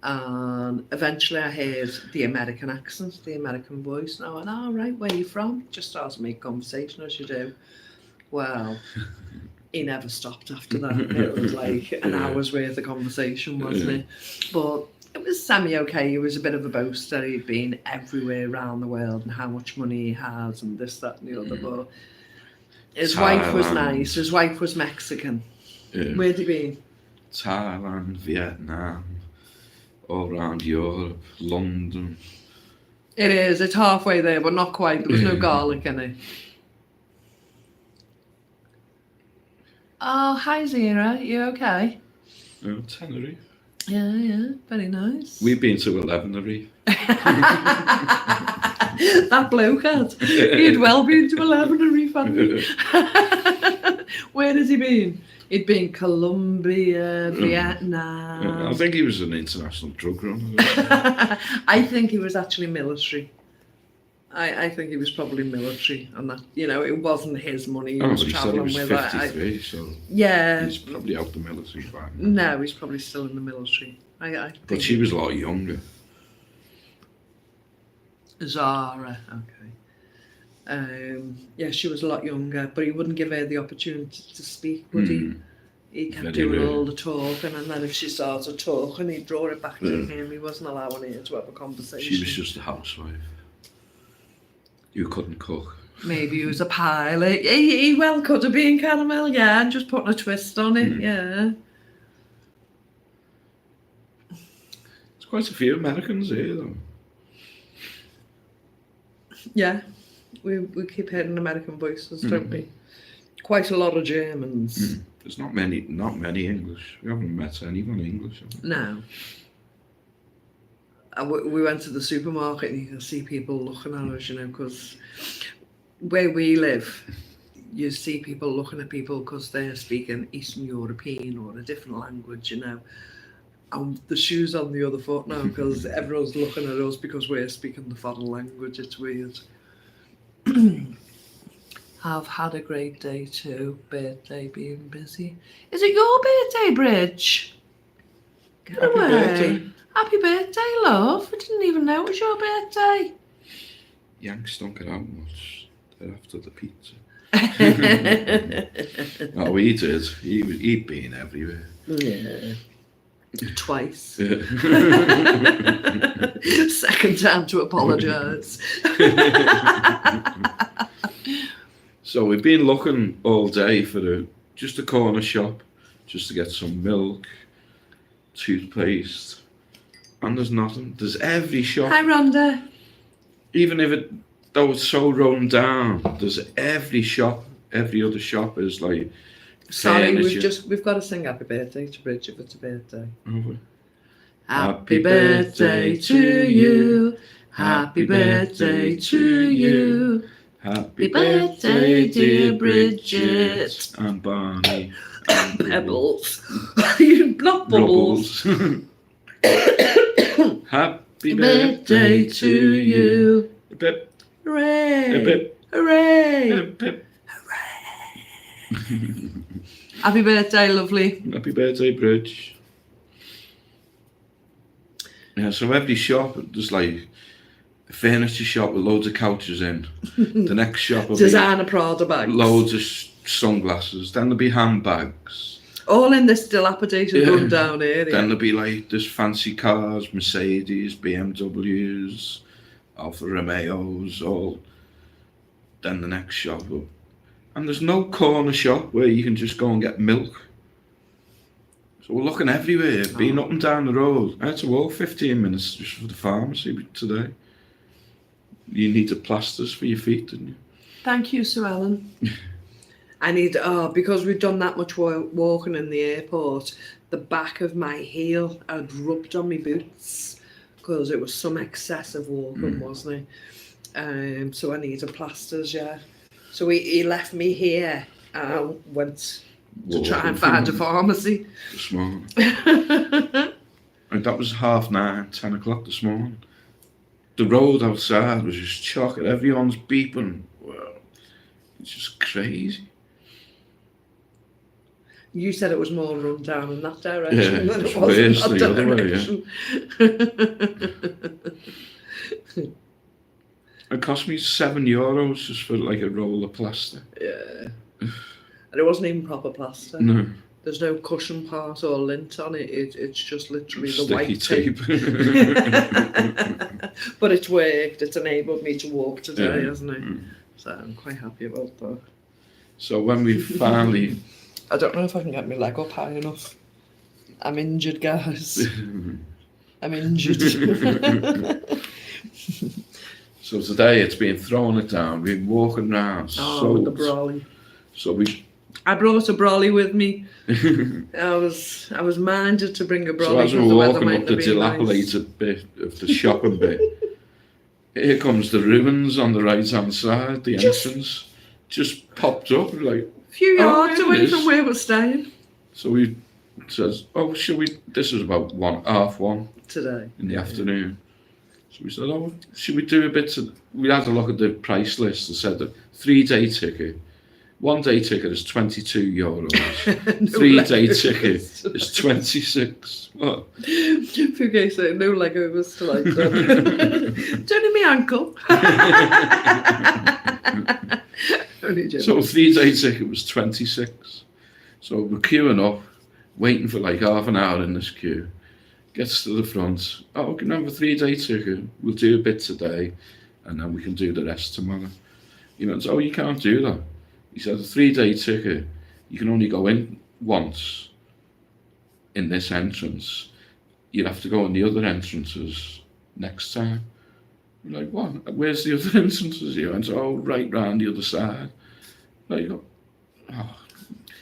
And eventually I heard the American accent, the American voice, and I went, oh, right, where are you from? Just started to make conversation as you do. Well, he never stopped after that. It was like an hour's worth of conversation, wasn't it? But it was semi-okay. He was a bit of a boaster. He'd been everywhere around the world and how much money he has and this, that and the other. But his wife was nice. His wife was Mexican. Yeah. Where'd he been?
Thailand, Vietnam, all around Europe, London.
It is. It's halfway there, but not quite. There was no garlic in it. Oh, hi Zira. You okay?
Tenerife.
Yeah. Very nice.
We've been to 11
That bloke had. He'd well been to 11 hadn't he? Where has he been? He'd been Colombia, Vietnam.
I think he was an international drug runner.
I think he was actually military. I think he was probably military, and that it wasn't his money. He was travelling with
53, so
yeah,
he's probably out the military by now.
No, he's probably still in the military. I think
but she was a lot younger.
Zara, okay. Yeah, she was a lot younger, but he wouldn't give her the opportunity to speak, would he? He kept doing all the talking, and then if she started talking, he'd draw it back to him. He wasn't allowing her to have a conversation.
She was just a housewife. You couldn't cook.
Maybe he was a pilot. He well could have been caramel, yeah, and just putting a twist on it, yeah.
There's quite a few Americans here, though.
Yeah, we keep hearing American voices, don't we? Quite a lot of Germans.
There's not many English. We haven't met anyone English.
No. And we went to the supermarket and you can see people looking at us, because where we live, you see people looking at people because they're speaking Eastern European or a different language, And the shoe's on the other foot now because everyone's looking at us because we're speaking the foreign language. It's weird. I've had a great day too. Birthday being busy. Is it your birthday, Bridge? Get away. Happy birthday, love. I didn't even know it was your birthday.
Yanks don't get out much. They're after the pizza. Oh, he did. He'd been everywhere.
Yeah. Twice.
Yeah.
Second time to apologise.
So we've been looking all day for just a corner shop, just to get some milk, toothpaste, and there's nothing. There's every shop.
Hi, Rhonda.
Even though it's so run down, there's every shop. Every other shop is like.
Sorry,
furniture.
we've got to sing happy birthday to Bridget for her birthday.
Oh,
Happy birthday to you. Happy birthday to you.
happy
birthday, dear Bridget.
And Barney.
Pebbles. You not bubbles.
Happy
Birthday to you.
Pip,
Hooray.
pip,
Hooray.
pip.
Happy birthday, lovely.
Happy birthday, Bridge. Yeah, so every shop, there's like a furniture shop with loads of couches in. The next shop will be
Designer Prada bags.
loads of sunglasses. Then there'll be handbags.
All in this dilapidated
Yeah.
rundown area.
Then there'll be like there's fancy cars, Mercedes, BMWs, Alfa Romeos, all. Then the next shop up. And there's no corner shop where you can just go and get milk. So we're looking everywhere, being up and down the road. I had to walk 15 minutes just for the pharmacy today. You needed plasters for your feet, didn't you?
Thank you, Sue Ellen. I need, because we've done that much walking in the airport, the back of my heel had rubbed on my boots because it was some excessive walking, wasn't it? So I needed plasters, yeah. So he left me here and I went to try and find a pharmacy.
This morning. And that was 9:30, 10 o'clock this morning. The road outside was just chocolate. Everyone's beeping. Wow. It's just crazy.
You said it was more run down in that direction than
it's
it was in
worse
that
the other way,
direction.
It cost me €7 just for like a roll of plaster.
Yeah. And it wasn't even proper plaster.
No.
There's no cushion part or lint on it. It's just literally the
Sticky
white
tape.
But it's worked. It's enabled me to walk today,
Yeah.
hasn't it? So I'm quite happy about that.
So when we finally...
I don't know if I can get my leg up high enough. I'm injured, guys. I'm injured.
So today it's been throwing it down. We've been walking around.
With the brolly.
So we...
I brought a brolly with me. I was minded to bring a brolly.
So as we're walking up the dilapidated bit of the shopping bit, here comes the ruins on the right hand side, the entrance. Just popped up, like...
A few yards
there it
away
is.
from where we're staying.
So we says, should we... This was about 1:30
Today.
in the afternoon. So we said, should we do a bit of... We had a look at the price list and said that 3-day ticket, 1-day ticket is €22.
No
3-day
Legos.
ticket is 26. What?
Okay, so no Legos to like them. It's only my ankle. Only joking.
So a 3-day ticket was 26. So we're queuing up, waiting for like half an hour in this queue. Gets to the front. We can have a 3-day ticket. We'll do a bit today, and then we can do the rest tomorrow. You know, you can't do that. He said, a 3-day ticket, you can only go in once in this entrance. You'd have to go in the other entrances next time. We're like, what? Where's the other entrances? He went, right round the other side. Like,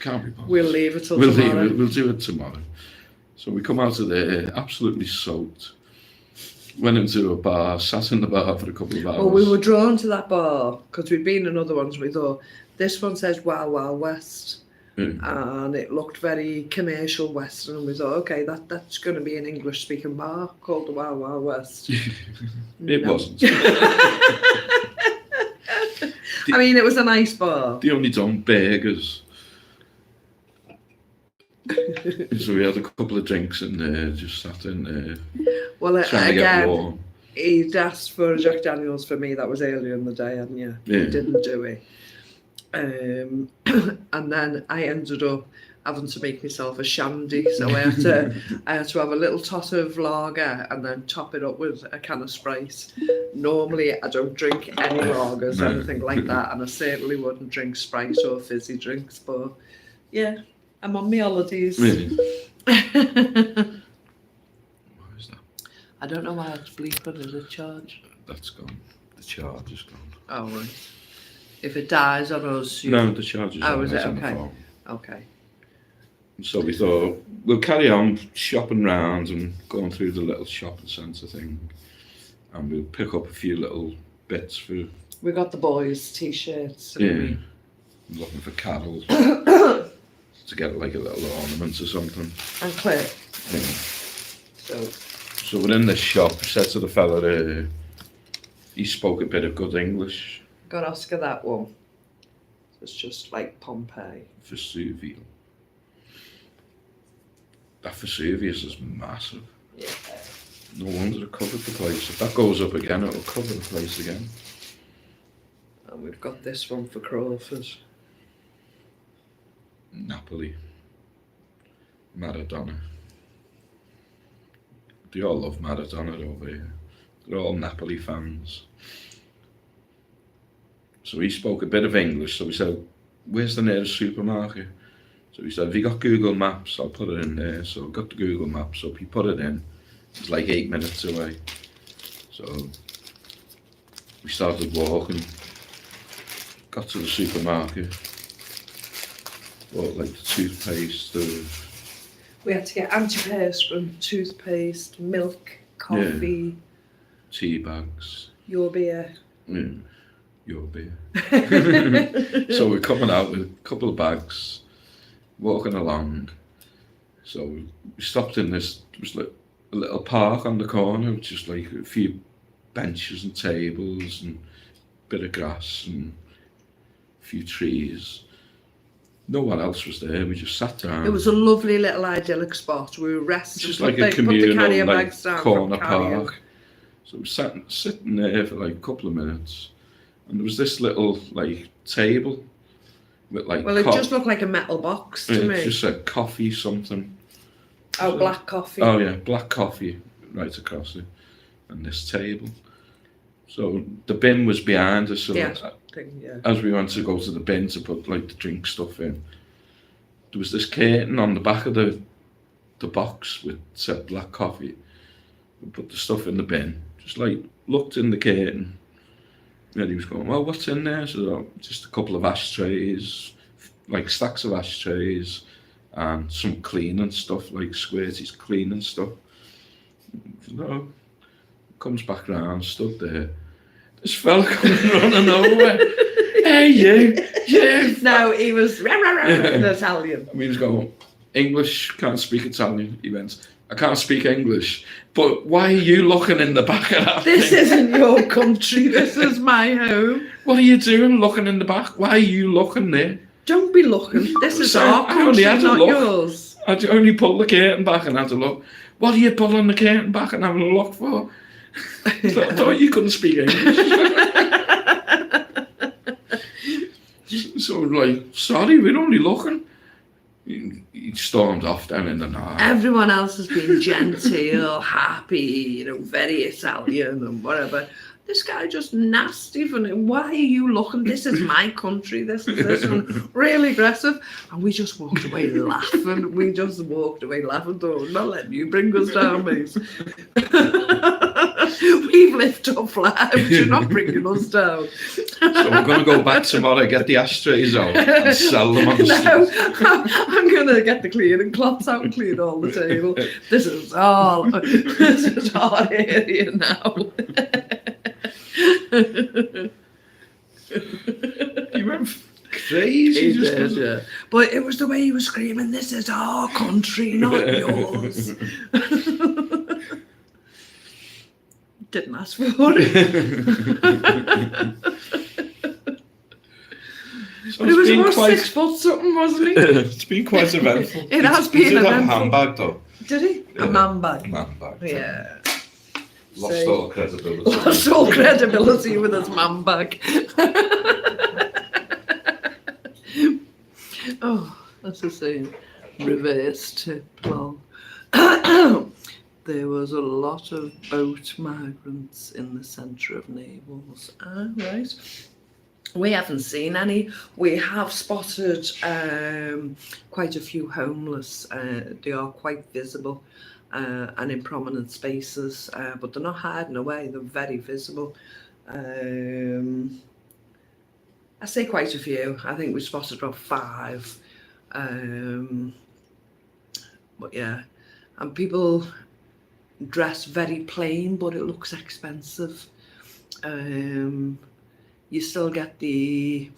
can't be bothered.
We'll leave it till
We'll
tomorrow.
leave it. We'll do it tomorrow. So we come out of there absolutely soaked. Went into a bar, sat in the bar for a couple of hours.
Well, we were drawn to that bar because we'd been in other ones. We thought, this one says Wild Wild West. And it looked very commercial Western. And we thought, okay, that's going to be an English-speaking bar called the Wild Wild West.
It wasn't.
I mean, it was a nice bar.
They only done burgers. So we had a couple of drinks in there, just sat in there,
Well,
trying to get
again,
warm.
he'd asked for a Jack Daniels for me. That was earlier in the day, hadn't you?
Yeah.
He didn't do it. And then I ended up having to make myself a shandy, so I had to have a little tot of lager and then top it up with a can of Sprite. Normally I don't drink any lagers or anything like that, and I certainly wouldn't drink Sprite or fizzy drinks, but yeah, I'm on my holidays.
Really? What is that?
I don't know why it's bleeping. Is it charge?
That's gone. The charge is gone.
Oh right. If it dies on us,
No, the charge is
Oh,
on.
is
It's
it?
on the
Okay.
phone.
Okay.
So we thought we'll carry on shopping round and going through the little shopping centre thing, and we'll pick up a few little bits for
We got the boys' t-shirts.
looking for carols to get like a little ornament or something.
And Claire.
Yeah.
So
So we're in this shop. I said to the fella, he spoke a bit of good English.
got Oscar that one. It's just like Pompei.
Vesuvius. That Vesuvius is massive.
Yeah.
No wonder it covered the place. If that goes up again, it'll cover the place again.
And we've got this one for Crawford.
Napoli. Maradona. They all love Maradona over here. They're all Napoli fans. So he spoke a bit of English, so we said, where's the nearest supermarket? So he said, have you got Google Maps? I'll put it in there. So I got the Google Maps up, he put it in. It's like 8 minutes away. So we started walking, got to the supermarket, bought like the toothpaste,
We had to get antiperspirant, toothpaste, milk, coffee,
tea bags.
your beer.
Yeah, your beer. So we're coming out with a couple of bags, walking along. So we stopped in this, it was like a little park on the corner, which is like a few benches and tables and a bit of grass and a few trees. No one else was there, we just sat down.
It was a lovely little idyllic spot. We were resting.
Just
put
like
the-
a
put the
communal
carrier
like,
bags down
corner
from carrying.
park. So we sat sitting there for like a couple of minutes, and there was this little like table with like
Well, it just looked like a metal box to
it
me.
just said coffee something.
Oh, black coffee.
Oh yeah, black coffee right across it, and this table. So the bin was behind us. So
Yeah. Thing, yeah.
as we went to go to the bin to put like the drink stuff in, there was this curtain on the back of the box with said black coffee. We put the stuff in the bin, just like looked in the curtain. And he was going, well, what's in there? So just a couple of ashtrays, like stacks of ashtrays, and some cleaning stuff, like Squirty's cleaning stuff. So, comes back round, stood there. This fella comes running over. Hey, you.
No, he was in Italian.
I mean, he's going, English, can't speak Italian. He went, I can't speak English, but why are you looking in the back of that
This
thing?
isn't your country. This is my home.
What are you doing looking in the back? Why are you looking there?
Don't be looking. This is
So
our
I only
country,
had to
not
look.
yours.
I only pulled the curtain back and had to look. What are you pulling the curtain back and having a look for? I thought you couldn't speak English. So like, sorry, we're only looking. He stormed off down in the night.
Everyone else has been genteel, happy, very Italian and whatever. This guy just nasty for him. Why are you looking? This is my country. This is this one. Really aggressive. And we just walked away laughing. We just walked away laughing. Oh, not letting you bring us down, mate. We've lived up lives. You're not bringing us down.
So we're going to go back tomorrow, get the ashtrays out and sell them on the
No,
street.
I'm going to get the cleaning cloths out and clean all the table. This is our area now.
He went crazy.
He did, yeah. But it was the way he was screaming, this is our country, not yours. Didn't ask for it.
So
But it was
been
about
quite,
6 foot something, wasn't he?
it's been quite eventful.
It has
He
been
did have a
eventful.
handbag though.
Did he?
Yeah.
A man bag.
Man bag.
Yeah.
Lost
See?
all credibility.
Lost all credibility with his man bag. Oh, that's the same. Reverse tip, lol. There was a lot of boat migrants in the centre of Naples. Ah, right. We haven't seen any. We have spotted quite a few homeless. They are quite visible and in prominent spaces, but they're not hiding away. They're very visible. I say quite a few. I think we spotted about 5. But yeah, and people dress very plain, but it looks expensive. You still get the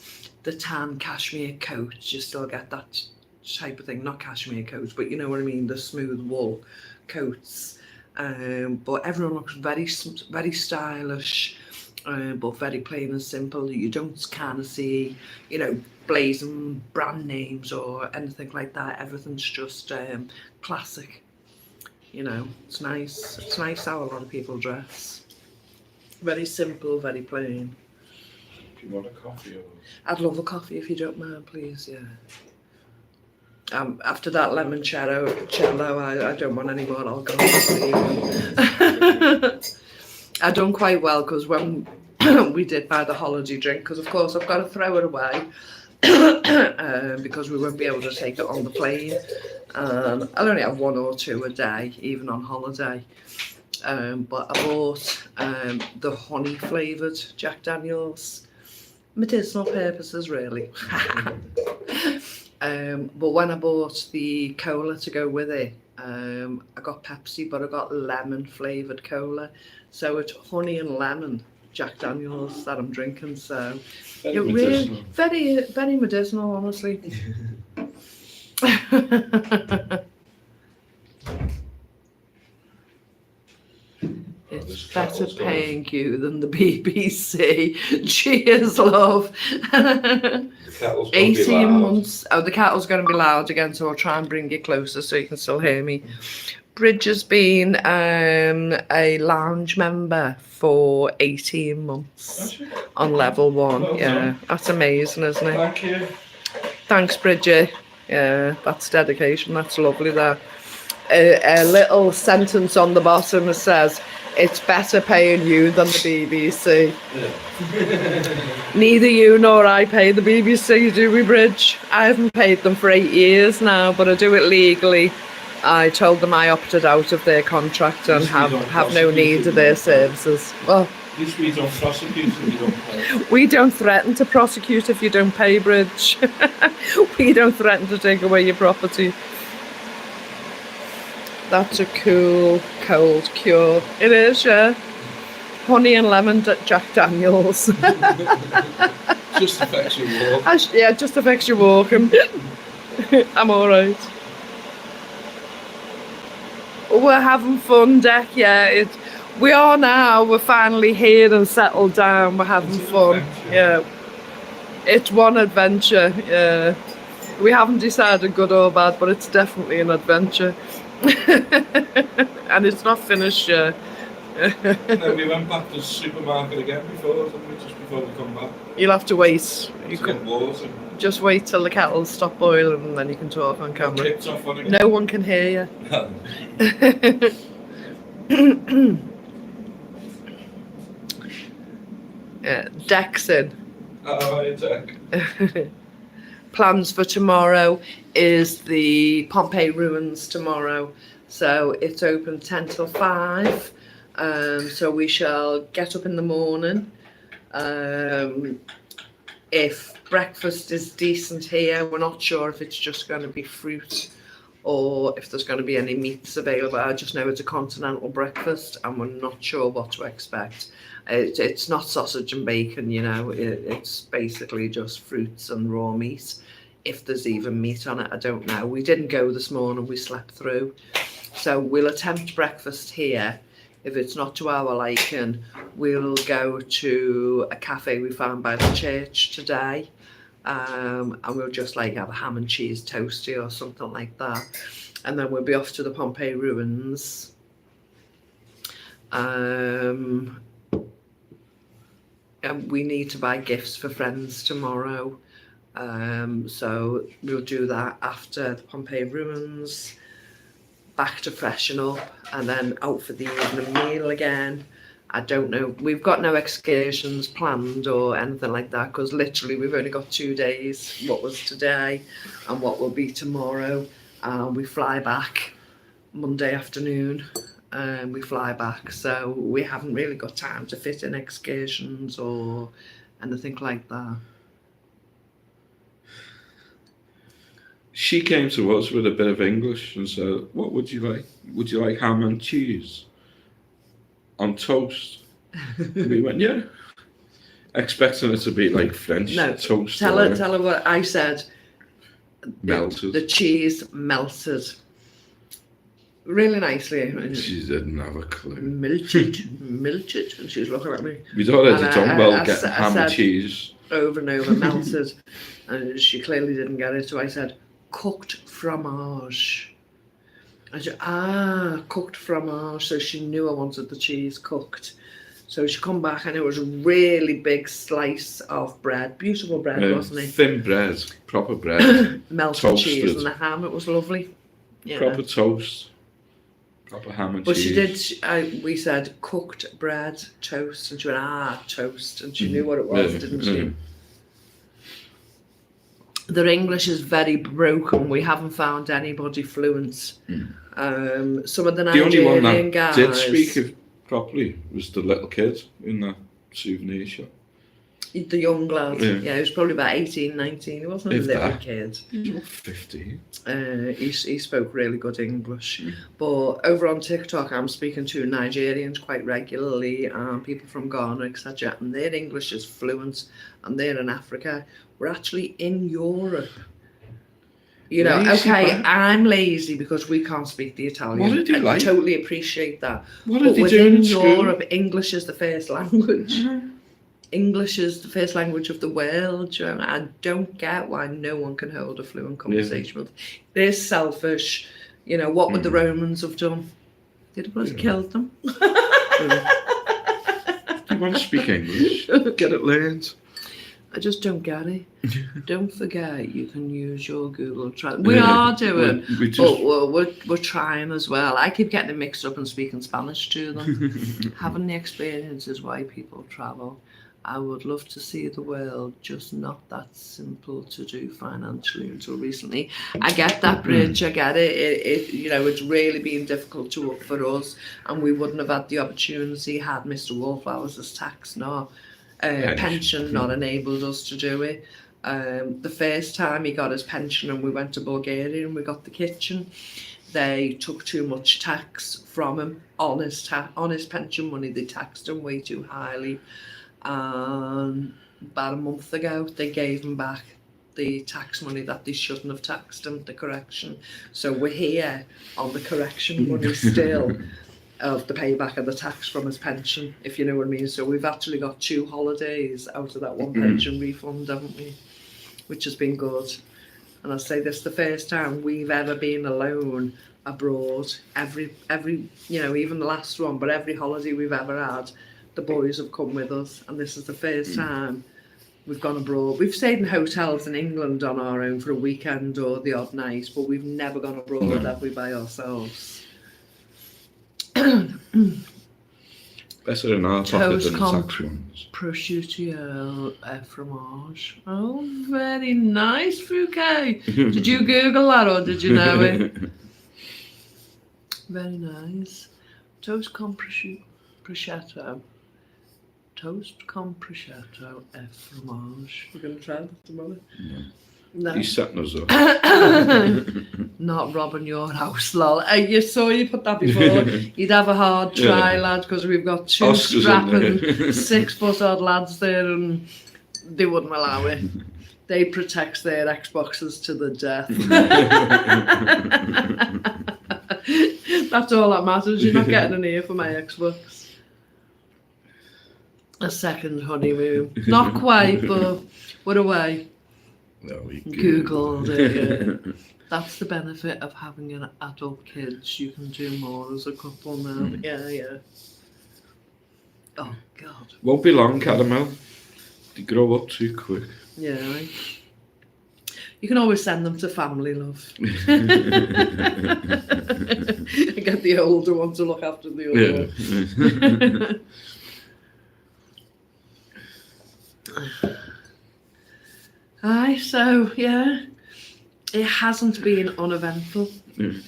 tan cashmere coats. You still get that type of thing. Not cashmere coats, but you know what I mean. The smooth wool coats. But everyone looks very stylish. But very plain and simple. You don't kind of see, you know, blazing brand names or anything like that. Everything's just classic. You know, it's nice. It's nice how a lot of people dress. Very simple, very plain.
Do you want a coffee? Or...
I'd love a coffee if you don't mind, please. Yeah. After that limoncello, I don't want any more alcohol this evening. I done quite well because when we did buy the holiday drink, because of course I've got to throw it away because we won't be able to take it on the plane. I'll only have 1 or 2 a day, even on holiday. But I bought the honey flavoured Jack Daniels, medicinal purposes really. But when I bought the cola to go with it, I got Pepsi, but I got lemon flavoured cola. So it's honey and lemon Jack Daniels that I'm drinking. So
Very
it really,
medicinal.
very medicinal, honestly. It's better paying you than the BBC. Cheers, love. 18 months. Oh, the kettle's going to be loud again, so I'll try and bring it closer so you can still hear me. Bridge has been a lounge member for 18 months on level 1.
Well
yeah,
done.
that's amazing, isn't it?
Thank you.
Thanks, Bridget. Yeah, that's dedication. That's lovely. That a little sentence on the bottom that says, "It's better paying you than the BBC."
Yeah.
Neither you nor I pay the BBC, do we, Bridge? I haven't paid them for 8 years now, but I do it legally. I told them I opted out of their contract and have no need of their services. Well,
At least we don't prosecute if you don't pay.
we don't threaten to prosecute if you don't pay, Bridge. We don't threaten to take away your property. That's a cool cold cure. It is, yeah. Honey and lemon Jack Daniels.
Just affects your walk.
Yeah, just affects your walking. I'm alright. We're having fun, Deck, yeah. We are now. We're finally here and settled down. We're having fun.
Adventure.
Yeah. It's one adventure, yeah. We haven't decided good or bad, but it's definitely an adventure. And it's not finished yet.
Then we went back to the supermarket again before, didn't we? Just before we come back.
You'll have to wait. You
To get
can
water.
just wait till the kettles stop boiling and then you can talk on camera.
Kicked off on again.
No one can hear you. Yeah, Deck's in.
Alright, Jack.
Plans for tomorrow is the Pompei ruins tomorrow. So it's open 10 till 5. So we shall get up in the morning. If breakfast is decent here, we're not sure if it's just going to be fruit or if there's going to be any meats available. I just know it's a continental breakfast and we're not sure what to expect. It's not sausage and bacon, you know, it's basically just fruits and raw meat. If there's even meat on it, I don't know. We didn't go this morning, we slept through. So we'll attempt breakfast here. If it's not to our liking, we'll go to a cafe we found by the church today. and we'll just like have a ham and cheese toasty or something like that, and then we'll be off to the Pompei ruins. And we need to buy gifts for friends tomorrow, so we'll do that after the Pompei ruins, back to freshen up, and then out for the evening meal again. I don't know, we've got no excursions planned or anything like that, because literally we've only got 2 days, what was today and what will be tomorrow. We fly back Monday afternoon, and we fly back, so we haven't really got time to fit in excursions or anything like that.
She came to us with a bit of English and said, "What would you like? Would you like ham and cheese on toast?" And we went, "Yeah," expecting it to be like French toast.
Tell her what I said.
Melted.
The cheese melted really nicely.
She didn't have a clue.
Melted, and she was looking at me.
We'd already done well getting ham and cheese.
Over and over, melted, and she clearly didn't get it. So I said, cooked fromage. I said, cooked fromage. So she knew I wanted the cheese cooked. So she come back, and it was a really big slice of bread, beautiful bread, wasn't it?
Thin bread, proper bread.
Melted toasted cheese and the ham. It was lovely. Yeah.
Proper toast. Proper ham and cheese.
But she did, we said cooked bread, toast, and she went, toast, and she knew what it was, didn't she? Their English is very broken. We haven't found anybody fluent. Some of the Nigerian
only one that
guys
did speak it properly was the little kid in the souvenir shop.
The young lad, he was probably about 18, 19. He wasn't a little kid.
He was 15.
He spoke really good English. But over on TikTok, I'm speaking to Nigerians quite regularly, and people from Ghana, etc. And their English is fluent, and they're in Africa. We're actually in Europe. You know,
lazy
I'm lazy because we can't speak the Italian.
What did you like?
I totally appreciate that.
What
but
did you
within
do in
Europe,
school?
English is the first language. English is the first language of the world. You know? I don't get why no one can hold a fluent conversation with. They're selfish. You know, what would the Romans have done? They'd have bloody killed them.
You want to speak English? Get it learned.
I just don't get it. Don't forget, you can use your Google Translate. We are doing, but we're trying as well. I keep getting it mixed up and speaking Spanish to them. Having the experience is why people travel. I would love to see the world, just not that simple to do financially until recently. I get that, Bridge, I get it. You know, it's really been difficult for us, and we wouldn't have had the opportunity had Mr. Wallflower's tax pension not enabled us to do it. The first time he got his pension and we went to Bulgaria and we got the kitchen, they took too much tax from him on his pension money. They taxed him way too highly. About a month ago, they gave him back the tax money that they shouldn't have taxed him, the correction. So we're here on the correction money still of the payback of the tax from his pension, if you know what I mean. So we've actually got 2 holidays out of that one pension refund, haven't we? Which has been good. And I say this the first time we've ever been alone abroad. Every you know, even the last one, but every holiday we've ever had, the boys have come with us, and this is the first time we've gone abroad. We've stayed in hotels in England on our own for a weekend or the odd night, but we've never gone abroad, have we, by ourselves?
Better in our pocket than the tax ones.
Prosciutto fromage. Oh, very nice, Fouquet. Did you Google that or did you know it? Very nice. Toast con prosciutto. Toast con prosciutto fromage. We're going to try that tomorrow. No.
He's setting us up.
Not robbing your house, lol. You saw you put that before. You'd have a hard try, lad, because we've got 2
Oscars
strapping 6-foot-odd lads there, and they wouldn't allow it. They protect their Xboxes to the death. That's all that matters. You're not getting an ear for my Xbox. A second honeymoon. Not quite, but we're away.
No, we
Googled it. Yeah. That's the benefit of having an adult kids. You can do more as a couple now. Yeah. Oh God.
Won't be long, Caramel. They grow up too quick.
Yeah. Right. You can always send them to Family Love. Get the older one to look after the older one. Aye, so yeah, it hasn't been uneventful.
And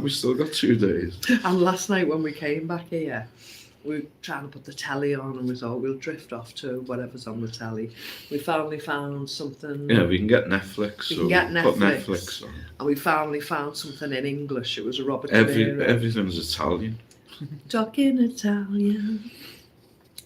we still got 2 days.
And last night when we came back here, we were trying to put the telly on and we thought we'll drift off to whatever's on the telly. We finally found something.
Yeah, we can get Netflix.
We can get
Put
Netflix.
Netflix on.
And we finally found something in English. It was a Robert De Niro.
Everything's Italian.
Talking Italian.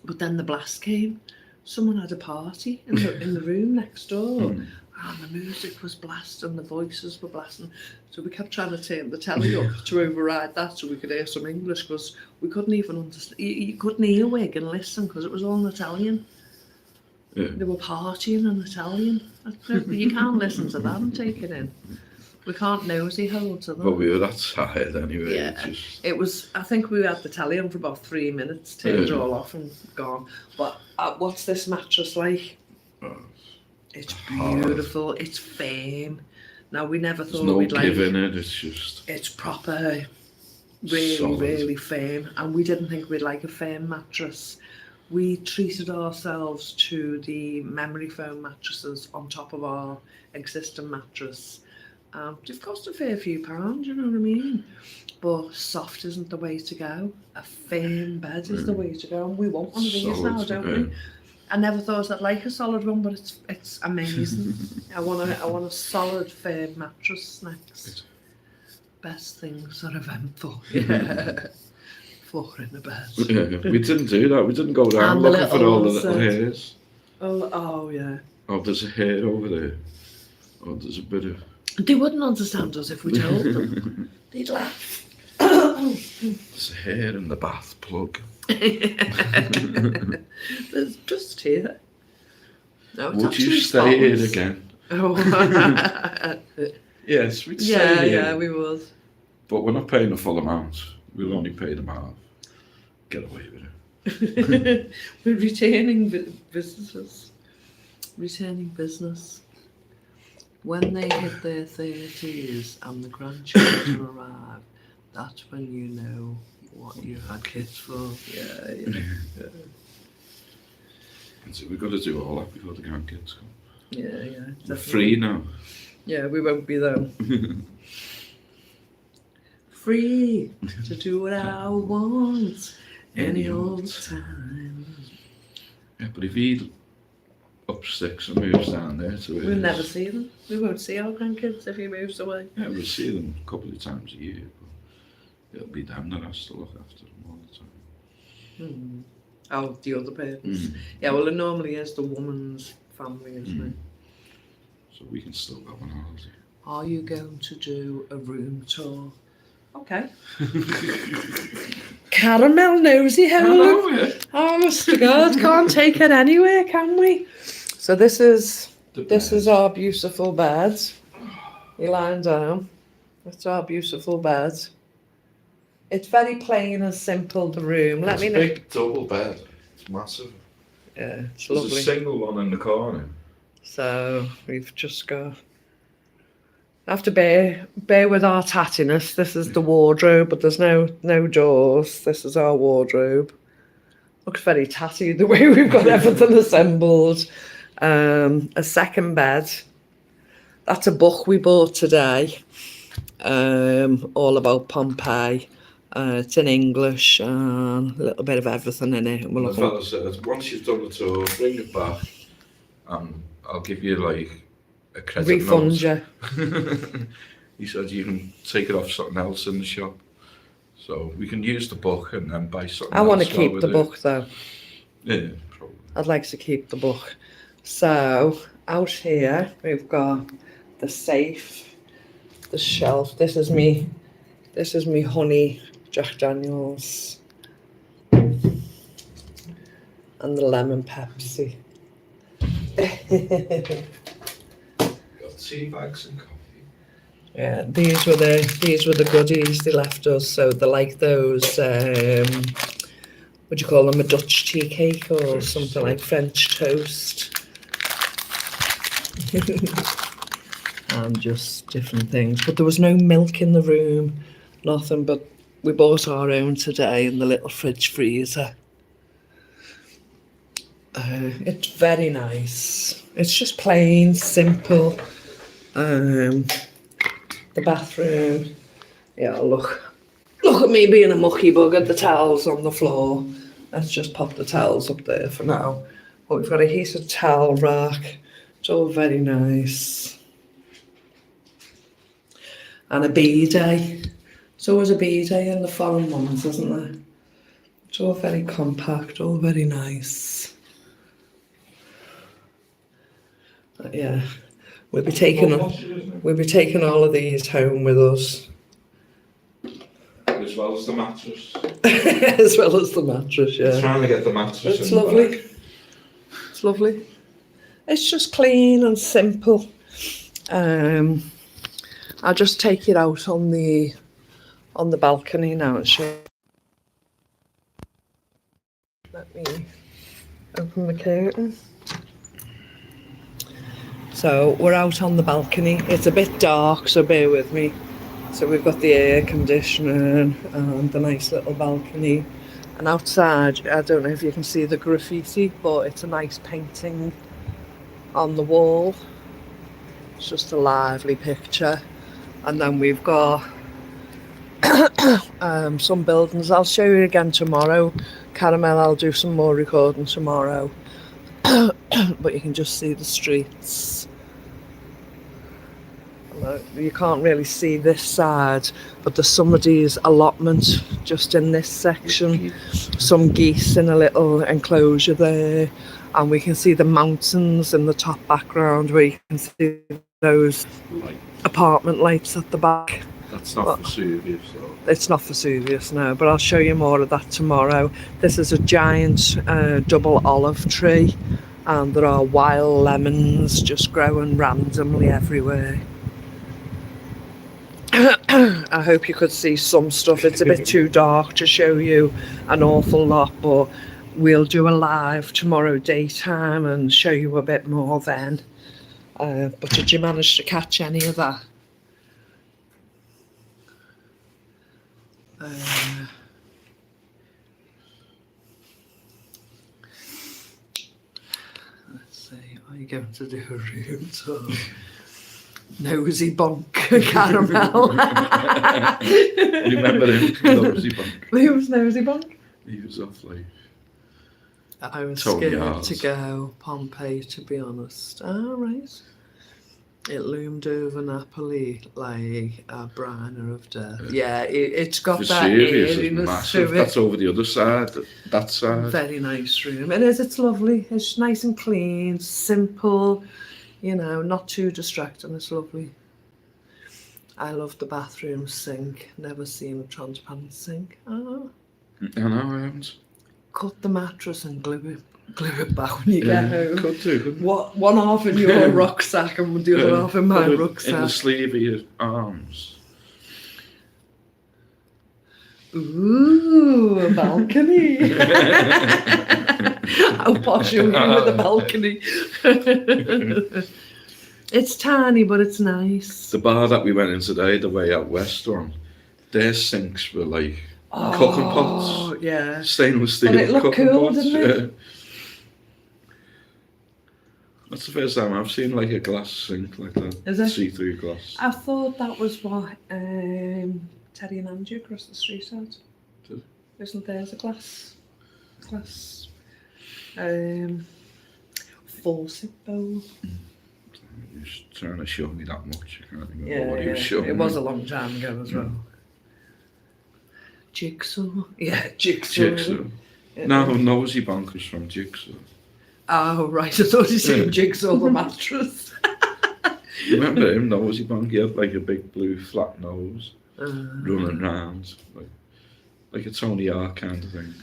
But then the blast came. Someone had a party in the room next door. And the music was blasting, and the voices were blasting. So we kept trying to turn the telly up to override that so we could hear some English, because we couldn't even understand. You couldn't earwig and listen because it was all in Italian.
Yeah.
They were partying in Italian. You can't listen to that and take it in. We can't nosy hole to them.
But we were that tired anyway.
Yeah, it was. I think we had the telly on for about 3 minutes, turned it all off and gone. But what's this mattress like?
Oh,
It's beautiful. It's firm. Now we never
there's
thought
no
we'd like.
give in it. It's just.
It's proper, really,
solid.
really firm, and we didn't think we'd like a firm mattress. We treated ourselves to the memory foam mattresses on top of our existing mattress. They've cost a fair few pounds, you know what I mean? But soft isn't the way to go. A firm bed is the way to go, and we want one of these now, don't we? I never thought I'd like a solid one, but it's amazing. I want a solid, firm mattress next. Best things are eventful. Yeah. Floor in the bed.
Yeah, we didn't do that. We didn't go around
And
looking for all the
little
little hairs.
Oh yeah.
Oh, there's a hair over there. Oh, there's a bit of.
They wouldn't understand us if we told them. They'd laugh.
There's a hair in the bath plug.
There's just here. No, it's
Would you
actually
stay here
spotless.
again?
Oh.
Yes, we'd stay here.
Yeah, we would.
But we're not paying the full amount. We'll only pay them half. Get away with it.
We're retaining visitors. Retaining business. When they hit their 30s and the grandchildren arrive, that's when you know what you had kids for. Yeah.
And so we've got to do all that before the grandkids come.
Yeah.
We're
Definitely.
free now.
Yeah, we won't be there. Free to do what I want any old time.
Yeah, but if he up sticks and moves down there to
We'll never see them. We won't see our grandkids if he moves away.
Yeah, we'll see them a couple of times a year, but it'll be them that has to look after them all the time.
Oh, the other parents. Yeah, well, it normally is the woman's family, isn't it?
So we can still go on holiday.
Are you going to do a room tour? Okay. Caramel nosy hole. Honest to God, can't take it anywhere, can we? So this is our beautiful bed. You're lying down. That's our beautiful bed. It's very plain and simple, the room. Let me know.
It's a big double bed. It's massive.
Yeah, it's
There's
lovely.
a single one in the corner.
So we've just got. I have to bear with our tattiness. This is the wardrobe, but there's no doors. This is our wardrobe. Looks very tatty the way we've got everything assembled. A second bed. That's a book we bought today. All about Pompei. It's in English, a little bit of everything in it.
The fella said, once you've done the tour, bring it back, and I'll give you like a credit
refund
note.
you.
He said you can take it off something else in the shop, so we can use the book and then buy something.
I want to
else
keep
with
the
it.
book though.
Yeah, probably.
I'd like to keep the book. So out here we've got the safe, the shelf. This is me honey Jack Daniels and the lemon Pepsi.
Got tea bags and coffee.
Yeah, these were the goodies they left us. So they're like those. What do you call them? A Dutch tea cake or
French
something like French toast. And just different things. But there was no milk in the room, nothing. But we bought our own today in the little fridge freezer. It's very nice. It's just plain, simple. The bathroom. Yeah, look at me being a mucky bug at the towels on the floor. Let's just pop the towels up there for now. But we've got a heated towel rack. It's all very nice. And a bidet. There's always a bidet in the foreign ones, isn't there? It's all very compact, all very nice. But yeah, we'll be taking all of these home with us.
As well as the mattress.
As well as the mattress, yeah.
Trying to get the mattress.
It's lovely. It's lovely. It's just clean and simple. I'll just take it out on the balcony now and show. Let me open the curtain. So we're out on the balcony. It's a bit dark, so bear with me. So we've got the air conditioning and the nice little balcony. And outside, I don't know if you can see the graffiti, but it's a nice painting on the wall. It's just a lively picture. And then we've got some buildings. I'll show you again tomorrow. Caramel, I'll do some more recording tomorrow. But you can just see the streets. You can't really see this side, but there's somebody's allotment just in this section. Some geese in a little enclosure there, and we can see the mountains in the top background where you can see those apartment lights at the back.
That's not Vesuvius, though.
It's not Vesuvius, no, but I'll show you more of that tomorrow. This is a giant double olive tree, and there are wild lemons just growing randomly everywhere. I hope you could see some stuff. It's a bit too dark to show you an awful lot, but we'll do a live tomorrow daytime and show you a bit more then. But did you manage to catch any of that? Let's see, are you going to do a room tour? Nosy Bonk Caramel.
Remember him? Nosy Bonk.
Who was Nosy Bonk?
He was off like.
I was
Tony
scared
Yards.
to go Pompei, to be honest. Oh, right. It loomed over Napoli like a briner of death. Yeah, it's got that
Vesuvius is
airiness
massive.
to it.
That's over the other side. That side.
Very nice room. It is, it's lovely. It's nice and clean, simple, you know, not too distracting. It's lovely. I love the bathroom sink. Never seen a transparent sink. Oh.
I know, I haven't.
Cut the mattress and glue it back when you get home.
Could do, couldn't
One half in your rucksack and the other half in my
put it
rucksack.
in the sleeve of your arms.
Ooh, a balcony. How posh are you with a balcony? It's tiny, but it's nice.
The bar that we went in today, the way out west one, their sinks were like cooking pots.
Yeah.
Stainless steel
And it looked
cooking
cool,
pots.
didn't it?
Yeah. That's the first time I've seen like a glass sink like that.
Is it?
See-through glass.
I thought that was what Teddy and Angie across the street had. Isn't theirs a glass faucet bowl?
He was trying to show me that much. I can't remember
Yeah,
what he was showing
it
me.
was a long time ago as well. Jigsaw? Yeah, Jigsaw.
Jigsaw.
Yeah.
No, Nosy Bonk was from Jigsaw.
Oh, right, I thought you said Jigsaw the mattress.
Remember him, Nosy Bonk? He had like a big blue flat nose, running around, like a Tony Yark kind of thing.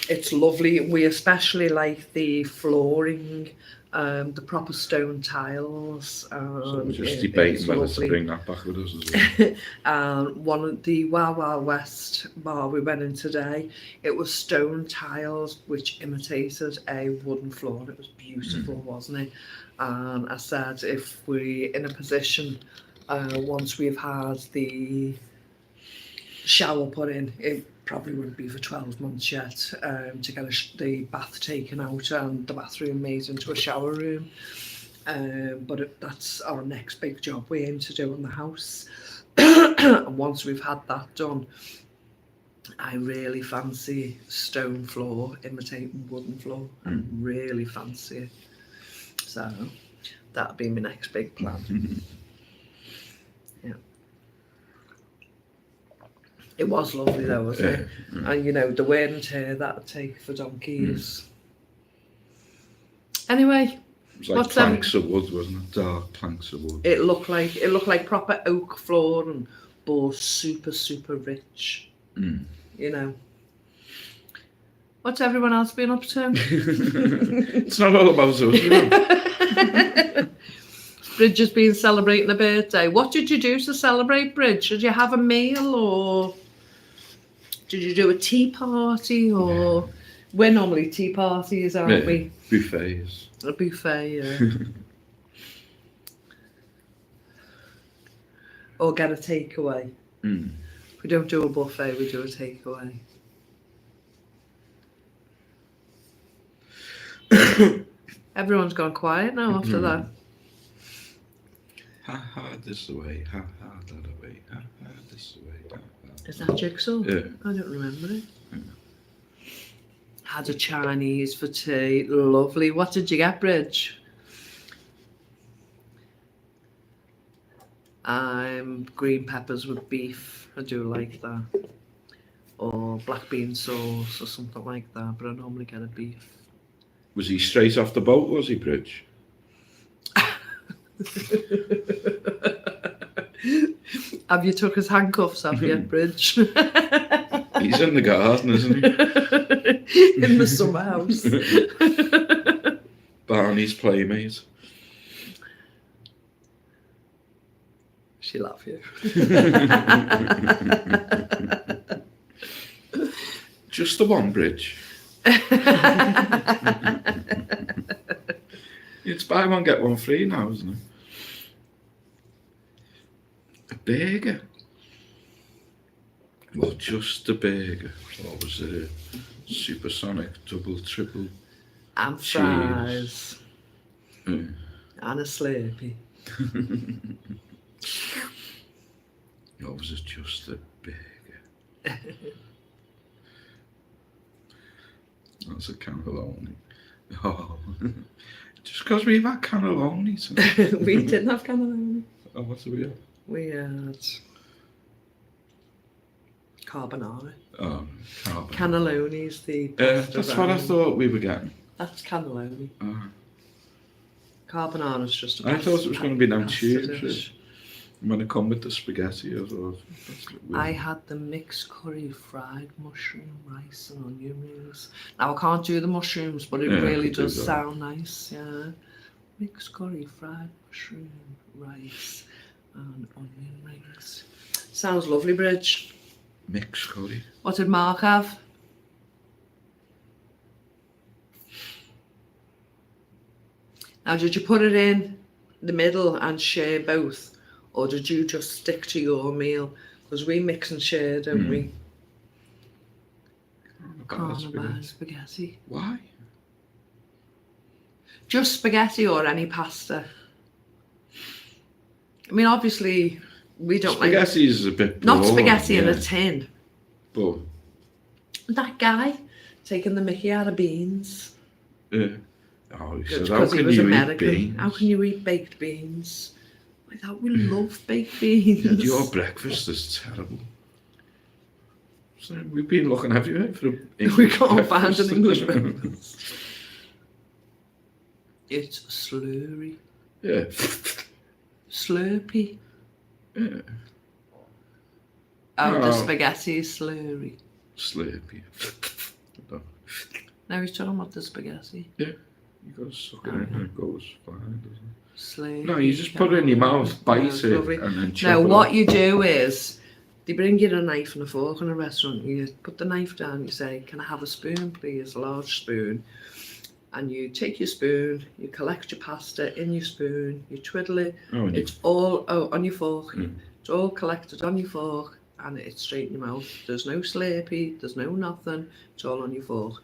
It's lovely. We especially like the flooring, the proper stone tiles.
So we're just
it's
debating whether
lovely.
to bring that back with us as well.
One of the Wild Wild West bar we went in today, it was stone tiles which imitated a wooden floor. It was beautiful, wasn't it? And I said, if we're in a position, once we've had the shower put in, it probably wouldn't be for 12 months yet, to get the bath taken out and the bathroom made into a shower room. But that's our next big job we aim to do on the house. And once we've had that done, I really fancy stone floor imitating wooden floor. I really fancy it. So that'll be my next big plan. Yeah. It was lovely though, wasn't it? And you know, the wear and tear that'd take for donkeys. Anyway,
It was like planks of wood, wasn't it? Dark planks of wood.
it looked like proper oak floor, and but super rich. You know. What's everyone else been up to?
It's not all about us, you know.
Bridge has been celebrating a birthday. What did you do to celebrate, Bridge? Did you have a meal, or did you do a tea party? Or we're normally tea parties, aren't we?
Buffets.
A buffet, yeah. Or get a takeaway. We don't do a buffet, we do a takeaway. Everyone's gone quiet now after that.
Ha ha this away, ha ha that away, ha ha this away, ha ha.
Is that Jigsaw?
Yeah.
I don't remember it. Had a Chinese for tea. Lovely. What did you get, Bridge? Green peppers with beef. I do like that. Or black bean sauce or something like that, but I normally get a beef.
Was he straight off the boat, was he, Bridge?
Have you took his handcuffs off yet, Bridge?
He's in the garden, isn't he?
In the summer house.
Barney's playmate.
She love you.
Just the one, Bridge. It's buy one, get one free now, isn't it? A burger. Well, just a burger. Or was it a supersonic, double, triple?
And fries.
Mm.
And a Slurpee.
Or was it just a burger? That's a cannelloni. Oh. Just because we've had cannelloni tonight.
We didn't have cannelloni.
Oh, what did we have?
We had carbonara.
Oh, carbonara.
Cannelloni's the
that's what I thought we were getting.
That's cannelloni.
Oh.
Carbonara's just a
I thought it was going to be them
pasta
tubes.
dish.
When it come with the spaghetti, I thought.
I had the mixed curry, fried mushroom, rice and onion rings. Now I can't do the mushrooms, but it really does sound nice, yeah. Mixed curry, fried mushroom, rice and onion rings. Sounds lovely, Bridge.
Mixed curry.
What did Mark have? Now, did you put it in the middle and share both? Or did you just stick to your meal? Because we mix and share, don't we? Carbonara spaghetti.
Why?
Just spaghetti or any pasta. I mean, obviously, we don't
spaghetti
like...
Spaghetti is a bit
not spaghetti in a tin.
But...
That guy taking the mickey out of beans.
Oh, he said,
because he was American. How can you eat baked beans? I thought we love baked beans.
Yeah, your breakfast is terrible. So we've been looking everywhere for
we can't find an English breakfast. It's a slurry.
Yeah.
Slurpee.
Yeah.
Oh, the spaghetti is slurry.
Slurpee.
Now he's talking about the spaghetti.
You got to suck it in and it goes fine, doesn't it?
Slave.
No, you just put it in your mouth, bite it, and then chop
Now,
it
what
up.
you do is, they bring you a knife and a fork in a restaurant. You put the knife down, you say, "Can I have a spoon, please? A large spoon." And you take your spoon, you collect your pasta in your spoon, you twiddle it.
Oh,
It's all on your fork.
Mm.
It's all collected on your fork, and it's straight in your mouth. There's no slurpee, there's no nothing. It's all on your fork.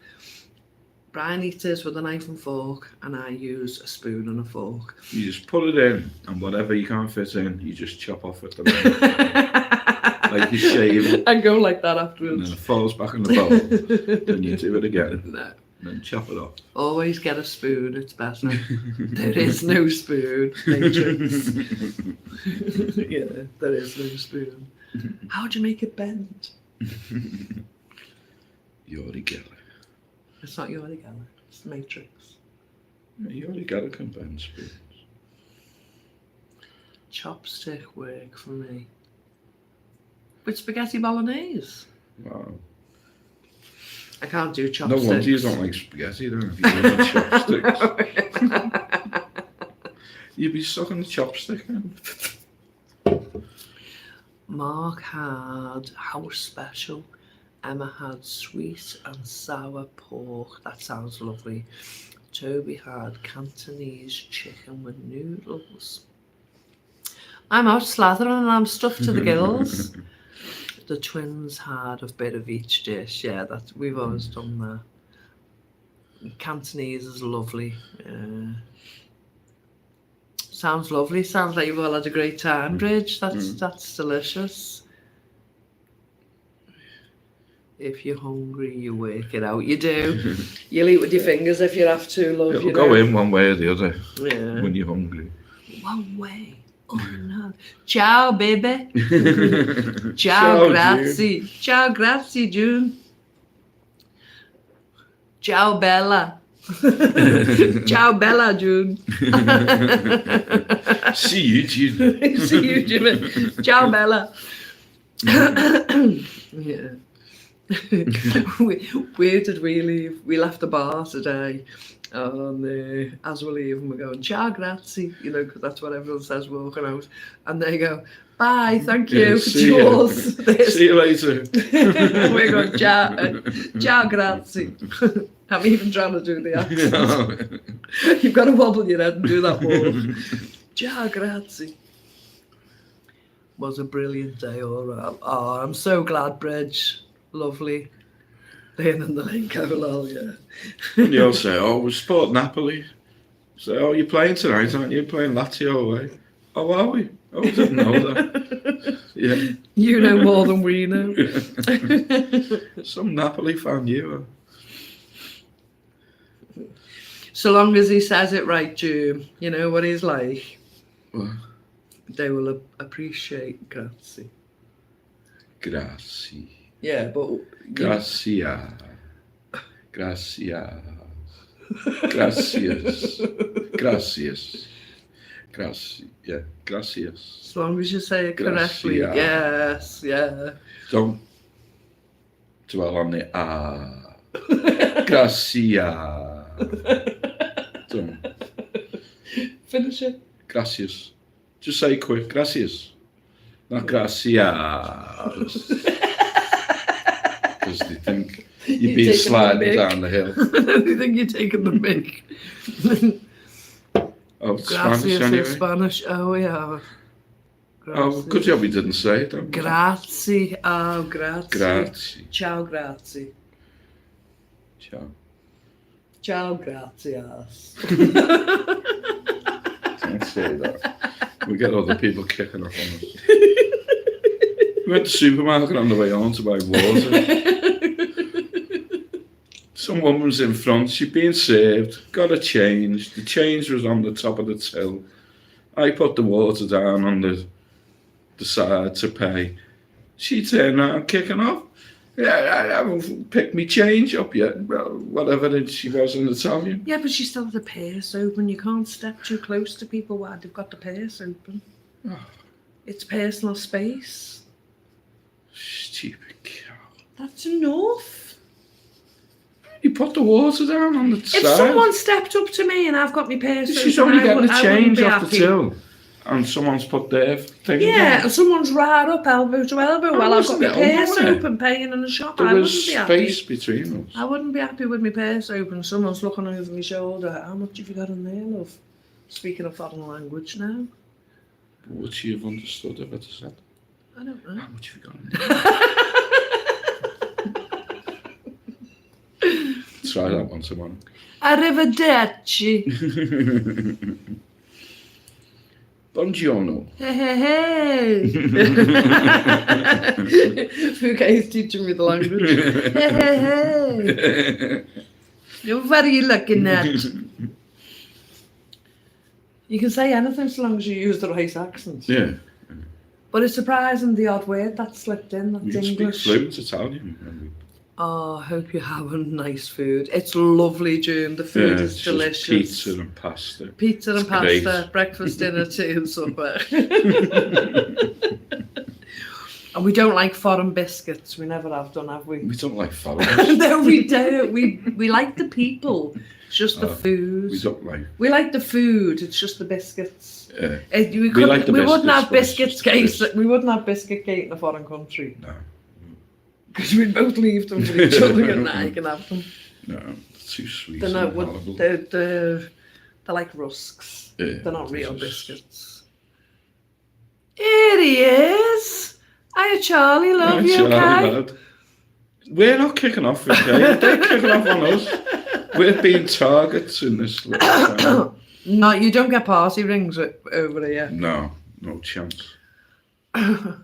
Brian eats his with a knife and fork, and I use a spoon and a fork.
You just put it in, and whatever you can't fit in, you just chop off with the knife. Like you shave,
And go like that
and then
afterwards.
it falls back in the bowl. Then you do it again,
No.
and then chop it off.
Always get a spoon, it's better. There is no spoon, matrix. Yeah, there is no spoon. How do you make it bend?
Ordeal.
It's not your ordeal, it's the matrix.
Ordeal can bend spoons.
Chopstick work for me. With spaghetti bolognese.
Wow.
I can't do
No
chopsticks.
wonder you don't like spaghetti then, if you do chopsticks. You'd be sucking the chopstick in.
Mark had house special. Emma had sweet and sour pork. That sounds lovely. Toby had Cantonese chicken with noodles. I'm out slathering and I'm stuffed to the gills. The twins had a bit of each dish. Yeah, we've always done that. Cantonese is lovely. Sounds lovely. Sounds like you've all had a great time, Bridge. That's delicious. If you're hungry, you work it out. You do. You'll eat with your fingers if you have to, love.
It'll go in one way or the other when you're hungry.
One way. Oh no. Ciao, baby. Ciao,
Ciao,
grazie.
June.
Ciao, grazie, June. Ciao, Bella. Ciao, Bella, June.
See you, June.
See you, June. Ciao, Bella. Yeah. Where did we leave? We left the bar today, and as we're leaving, we're going, ciao, grazie, because that's what everyone says walking out. And they go, bye, thank you,
see
yours.
See you later.
We're going, ciao, grazie. I'm even trying to do the accent. You've got to wobble your head and do that walk. Ciao, grazie. Was a brilliant day, all right. Oh, I'm so glad, Bridge. Lovely. Being in the link, lol, yeah.
And you'll say, oh, we support Napoli. Say, oh, you're playing tonight, aren't you? Playing Lazio away. Oh, are we? Oh, I didn't know that. Yeah.
You know more than we know.
Some Napoli fan, you are.
So long as he says it right, June, you know what he's like.
What?
They will appreciate grazie.
Grazie.
Yeah, but...
Gracias. Gracias. Gracias. Gracias. Gracias. Yeah, gracias.
As long as you say it correctly.
Gracias.
Yes, yeah.
Don't dwell on the ah. Gracias. Don't.
Finish it.
Gracias. Just say quick. Gracias. Not gracias. Because they think you've been sliding down the hill.
They think you're taking the mic.
Oh, it's
Gracias
Spanish anyway.
in Spanish. Oh, yeah.
Oh, good job we didn't say it. Then.
Grazie. Oh, grazie.
Grazie.
Ciao, grazie.
Ciao.
Ciao, gracias.
Don't say that. We get other people kicking off on us. We went to the supermarket on the way home to buy water. Some woman was in front, she'd been served, got a change. The change was on the top of the till. I put the water down on the side to pay. She turned around kicking off. Yeah, I haven't picked me change up yet. Well, whatever she was in Italian.
Yeah, but she still had the purse open. You can't step too close to people while they've got the purse open.
Oh.
It's personal space.
Stupid cow.
That's enough.
You put the water down on the
If
side.
someone stepped up to me and I've got my purse
She's
open,
only getting the
I
change
wouldn't
off
be
the
happy.
till, and someone's put their thing
Yeah,
down.
and someone's right up elbow to elbow while I've got my
wasn't it
purse
unfair?
open paying in the shop.
There
I
was
wouldn't be happy.
space between us.
I wouldn't be happy with my purse open. Someone's looking over my shoulder. How much have you got in there, love? Speaking a foreign language now.
Would she have understood if I'd said,
I don't know.
how much have you got in there? Try that one tomorrow.
Arrivederci.
Buongiorno.
Hey, hey, hey. Fugay's teaching me the language. Hey, hey, hey. You're very lucky, Nat. You can say anything so long as you use the right accent.
Yeah.
But it's surprising the odd word that slipped in. That's
You can speak
English.
fluent Italian.
Oh, I hope you're having nice food. It's lovely, June. The food is
it's
delicious.
just pizza and pasta.
Pizza and
It's
pasta,
great.
breakfast, dinner, tea and supper. And we don't like foreign biscuits. We never have done, have we?
We don't like foreigners.
No, we don't. We like the people. It's just the food.
We don't like.
We like the food. It's just the biscuits.
Yeah.
We
like the
wouldn't have
biscuits,
biscuits
but it's
case.
just
We wouldn't have biscuit gate in a foreign country
No.
because we'd both leave them for each other and I can have them.
No. Too sweet.
They're
and
not.
horrible.
They're like rusks.
Yeah,
They're not real
they're just-
biscuits. Here he is. Hiya, Charlie. Love you,
Charlie,
okay?
lad. We're not kicking off, okay? They're kicking off on us. We're being targets in this little town.
No, you don't get party rings over here.
No chance. You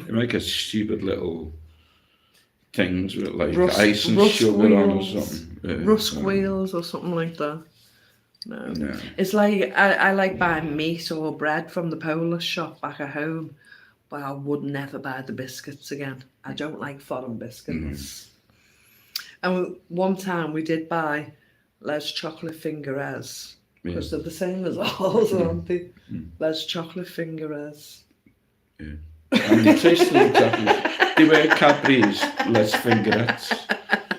might get stupid little things with like ice and sugar on or
wheels.
something. Yeah,
Rusk
no.
wheels or something like that. No.
No.
It's like I like buying meat or bread from the Polish shop back at home, but I would never buy the biscuits again. I don't like foreign biscuits. And one time we did buy Les chocolate fingerettes because they're the same as ours, aren't they? Les chocolate fingerettes.
Yeah. And they tasted exactly. They were Cadbury's Les Fingerettes,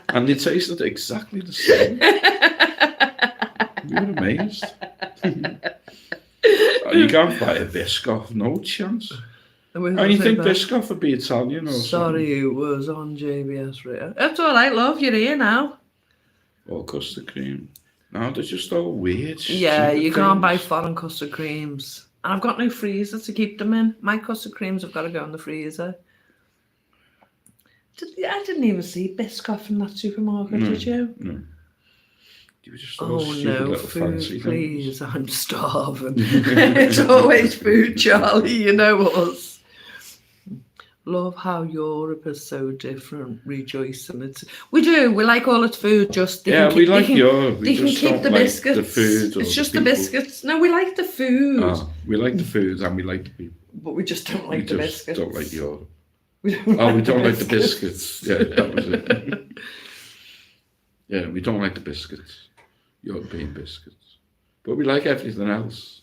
and they tasted exactly the same. We were amazed. You can't buy a Biscoff, no chance. And you think Biscoff would be Italian or something?
Sorry, it was on JBS Radio. That's all right, love. You're here now.
Or custard cream. No, they're just all weird.
Yeah,
stupid
you can't buy
things.
foreign custard creams. And I've got no freezer to keep them in. My custard creams have got to go in the freezer. I didn't even see Biscoff in that supermarket, did you?
No. You were just all
Oh
stupid
no,
little fancy
food,
things.
please. I'm starving. It's always food, Charlie. You know us. Love how Europe is so different. Rejoicing. We do. We like all its food. Just
We like Europe.
They
We
can
just
keep
don't
the
like
biscuits.
the food. Or
It's just the
people.
biscuits. No, we like the food,
We like the food and we like the people.
but we just don't like
We
the
just
biscuits.
don't like Europe.
We don't
We don't like the biscuits. Yeah, that was it. Yeah, we don't like the biscuits. European biscuits. But we like everything else.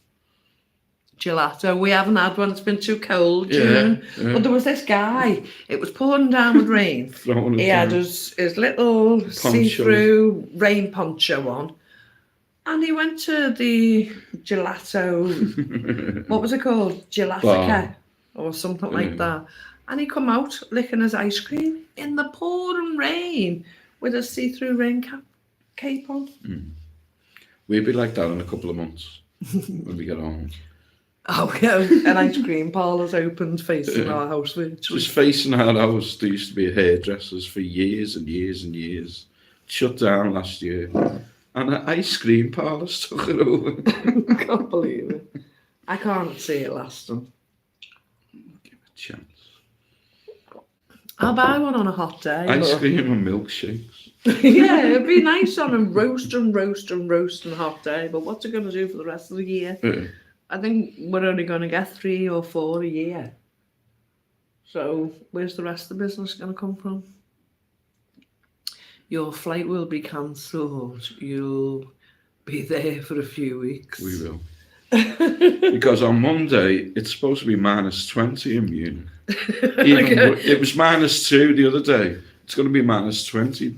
Gelato. We haven't had one. It's been too cold, June.
Yeah.
But there was this guy. It was pouring down with rain.
Throwing
He
it
had
down.
his little see-through rain poncho on. And he went to the gelato, what was it called? Gelatica
Bar.
or something like that. And he come out licking his ice cream in the pouring rain with a see-through rain cape on.
We'll be like that in a couple of months when we get home.
Oh, yeah, an ice cream parlour's opened facing our house virtually.
Just facing our house, there used to be hairdressers for years and years and years. Shut down last year. And an ice cream parlour took it over.
I can't believe it. I can't see it lasting.
Give it a chance.
I'll buy one on a hot day.
Ice
but-
cream and milkshakes.
Yeah, it'd be nice on a roasting hot day, but what's it going to do for the rest of the year?
Yeah.
I think we're only going to get 3 or 4 a year. So where's the rest of the business going to come from? Your flight will be cancelled. You'll be there for a few weeks.
We will. Because on Monday, it's supposed to be minus 20 in Munich. It was minus 2 the other day. It's going to be minus 20.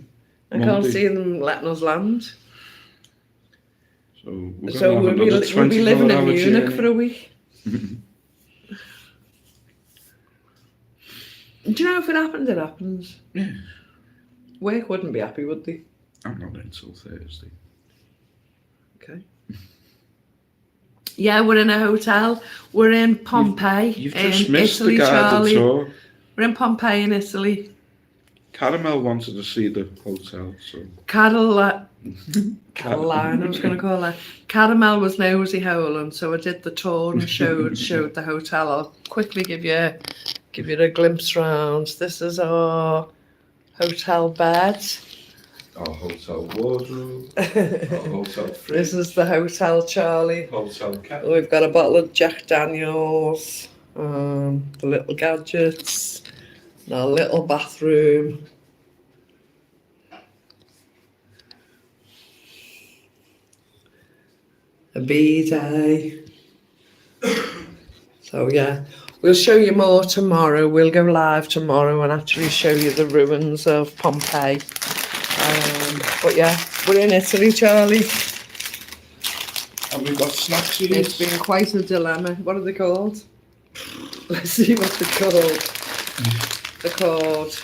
I can't see them letting us land.
So we're
So
going to have another
we'll be living in
24-hour
Munich
journey.
for a week. Do you know if it happens, it happens.
Yeah.
Work wouldn't be happy, would they?
I'm not in till Thursday.
Okay. Yeah, we're in a hotel. We're in Pompei,
You've
in
just missed
Italy,
the garden
Charlie.
tour.
We're in Pompei in Italy.
Caramel wanted to see the hotel, so...
Caroline, I was going to call her. Caramel was nosy holing, so I did the tour and showed the hotel. I'll quickly give you a glimpse round. This is our hotel bed.
Our hotel wardrobe, our hotel fridge.
This is the hotel, Charlie.
Hotel cat.
We've got a bottle of Jack Daniels, the little gadgets, and our little bathroom. A bidet. So yeah, we'll show you more tomorrow. We'll go live tomorrow and actually show you the ruins of Pompeii. But yeah, we're in Italy, Charlie.
And we've got snacks.
It's been quite a dilemma. What are they called? Let's see what they're called. They're called